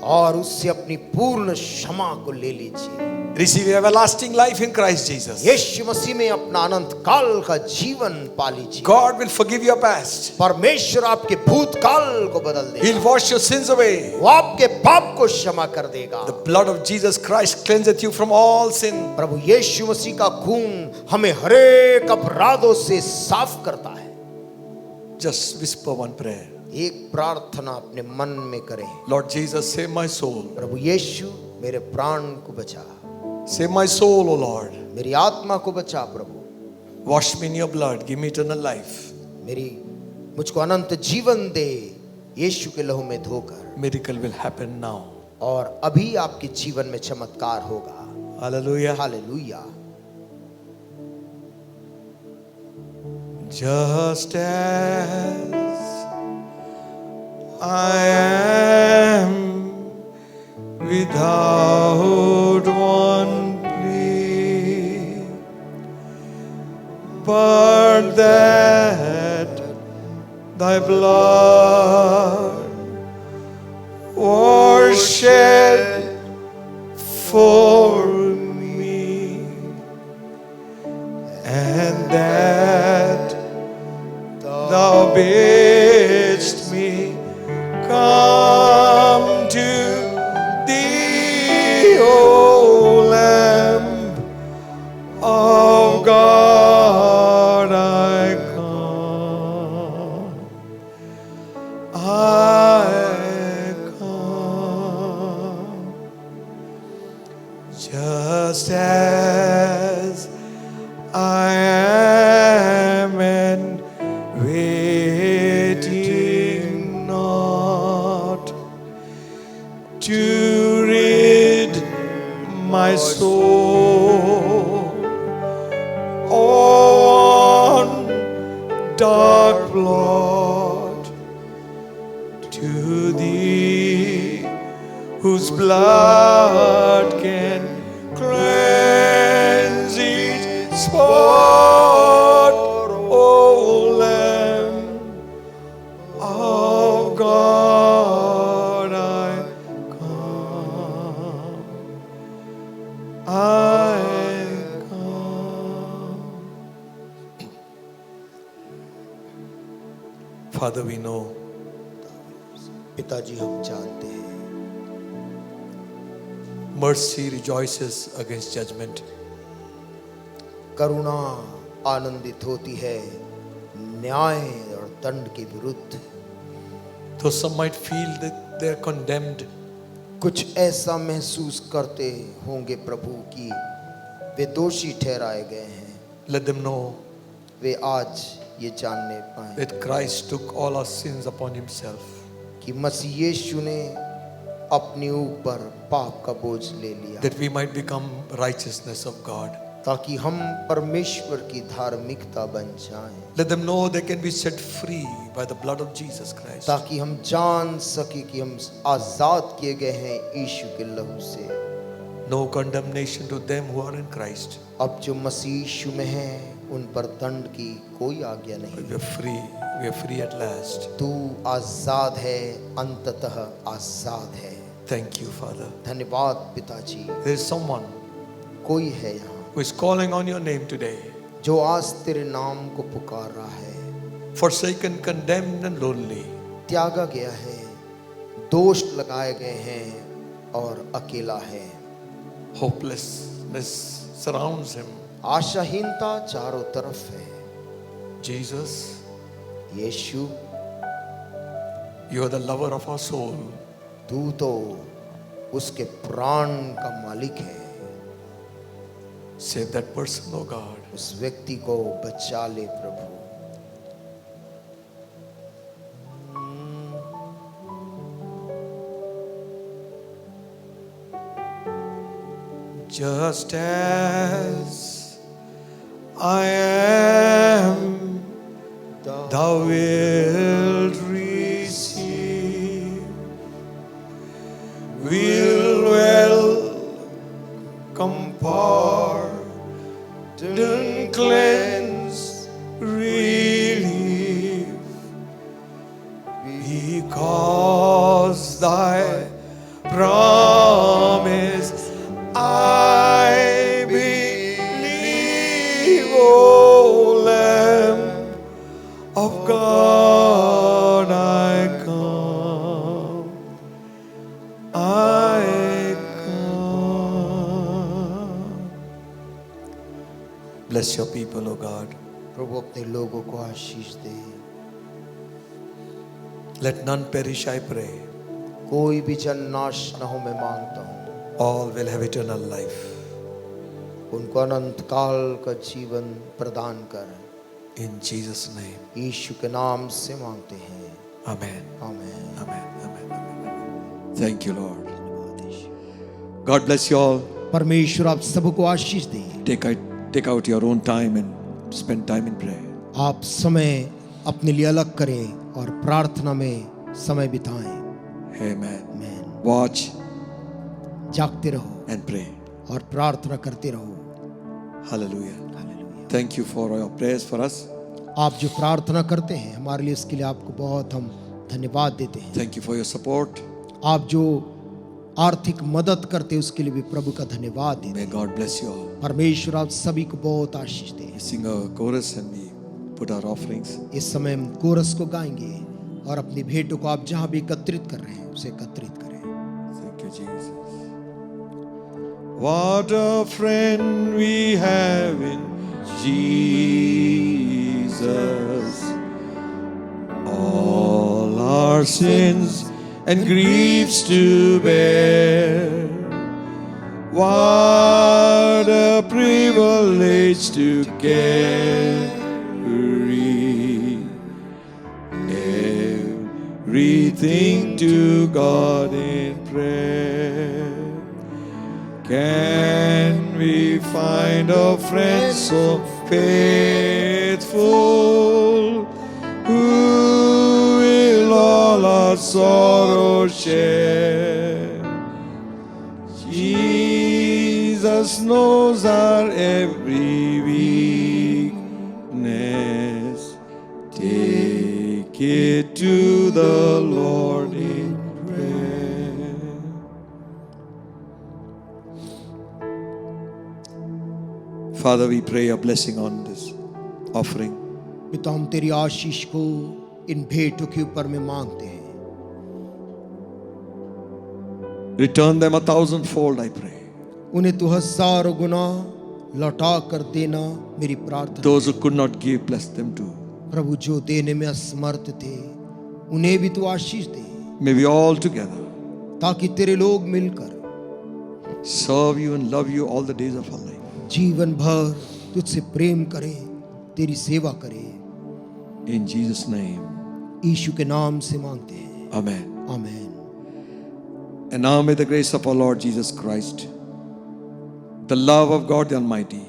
और उससे अपनी पूर्ण क्षमा को ले लीजिए। Receive everlasting life in Christ Jesus. यीशु मसीह में अपना अनंत काल का जीवन पा लीजिए। God will forgive your past. परमेश्वर आपके भूतकाल को बदल देगा। He'll wash your sins away. वो आपके पाप को क्षमा कर देगा। The blood of Jesus Christ cleanseth you from all sin. प्रभु यीशु मसीह का खून हमें हरेक अपराधों से साफ करता है। Just whisper one prayer. एक प्रार्थना अपने मन में करें, Lord Jesus, save my soul. प्रभु यीशु मेरे प्राण को बचा, Save my soul, O Lord. मेरी आत्मा को बचा प्रभु। Wash me in your blood. Give me eternal life. मुझको अनंत जीवन दे यीशु के लहू में धोकर। Miracle will happen now. और अभी आपके जीवन में चमत्कार होगा। Hallelujah. Hallelujah. Just as I am without one plea, but that thy blood was shed for me, and that thou bidst me come to thee, O Lamb of God. I come, I come, just as I am, and waiting not to rid my soul of one dark blot, to thee whose blood can cleanse each spot, O Lamb of God. I come, I come. Father, we know पिताजी हम जानते हैं mercy rejoices against judgment. करुणा आनंदित होती है न्याय और दंड के विरुद्ध। Though some might feel that they are condemned, कुछ ऐसा महसूस करते होंगे प्रभु कि वे दोषी ठहराए गए हैं, let them know वे आज ये जानने पाए that Christ took all our sins upon himself. कि मसीह यीशु ने अपने ऊपर पाप का बोझ ले लिया, That we might become righteousness of God. ताकि हम परमेश्वर की धार्मिकता बन जाएं, Let them know they can be set free by the blood of Jesus Christ. ताकि हम जान सके कि हम आजाद किए गए हैं यीशु के लहू से। No condemnation to them who are in Christ. अब जो मसीह यीशु में हैं उन पर दंड की कोई आज्ञा नहीं। We are free. We are free at last. तू आजाद है, अंततः आजाद है। Thank you, Father. धन्यवाद पिताजी। There is someone कोई है यहाँ who is calling on your name today, जो आज तेरे नाम को पुकार रहा है, forsaken, condemned, and lonely. त्यागा गया है, दोष लगाए गए हैं और अकेला है। Hopelessness surrounds him. आशाहीनता चारों तरफ है। Jesus, Yeshu, you are the lover of our soul. तू तो उसके प्राण का मालिक है। Save that person, oh God. उस व्यक्ति को बचा ले प्रभु। Just as I am, thou wilt receive, will welcome, pardon, cleanse, relieve, because thy promise I believe, O Lamb of God. I come, I come. Bless your people, O God. प्रभु अपने लोगों को आशीष दे। Let none perish, I pray. कोई भी जन नाश न हो, मैं मांगता हूँ। All will have eternal life. उनको अनंत काल का जीवन प्रदान कर। In Jesus' name. यीशु के नाम से मांगते हैं, Amen. आमीन। Amen. Amen. Amen. Thank you, Lord. God bless you all. परमेश्वर आप सबको आशीष दे। Take out your own time and spend time in prayer. आप समय अपने लिए अलग करें और प्रार्थना में समय बिताएं। Amen. आमीन। Watch जागते रहो and pray. और प्रार्थना करते रहो। Hallelujah. Hallelujah. Thank you for your prayers for us. आप जो प्रार्थना करते हैं हमारे लिए, इसके लिए आपको बहुत हम धन्यवाद देते हैं। Thank you for your support. आप जो आर्थिक मदद करते हैं उसके लिए भी प्रभु का धन्यवाद देते May हैं। God bless you all. परमेश्वर आप सभी को बहुत आशीष दे। We sing a chorus and we put our offerings. इस समय हम कोरस को गाएंगे और अपनी भेंटों को आप जहां भी एकत्रित कर रहे हैं उसे एकत्रित करें। Thank you, Jesus. What a friend we have in Jesus. All our sins and griefs to bear. What a privilege to carry everything to God in prayer. Can we find a friend so faithful, who will all our sorrow share? Jesus knows our every weakness. Take it to the Lord in prayer. Father, we pray a blessing on this offering. पिता हम तेरी आशीष को इन भेंटों के ऊपर में मांगते हैं। Return them 1,000-fold, I pray. उन्हें तू हजारों गुना लौटा कर देना मेरी प्रार्थना। Those who could not give, bless them too. प्रभु जो देने में असमर्थ थे उन्हें भी तू आशीष दे, May we all together ताकि तेरे लोग मिलकर serve you and love you all the days of our life. जीवन भर तुझसे प्रेम करें, तेरी सेवा करें। In Jesus' name, यीशु के नाम से मांगते हैं, Amen. आमीन। And now may the grace of our Lord Jesus Christ, the love of God the Almighty,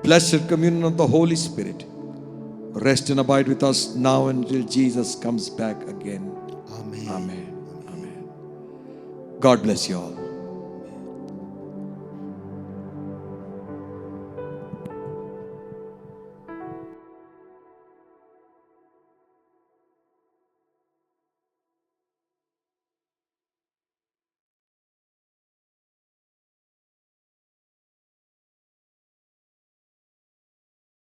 blessed communion of the Holy Spirit, rest and abide with us now until Jesus comes back again. आमीन। Amen. Amen. God bless you all.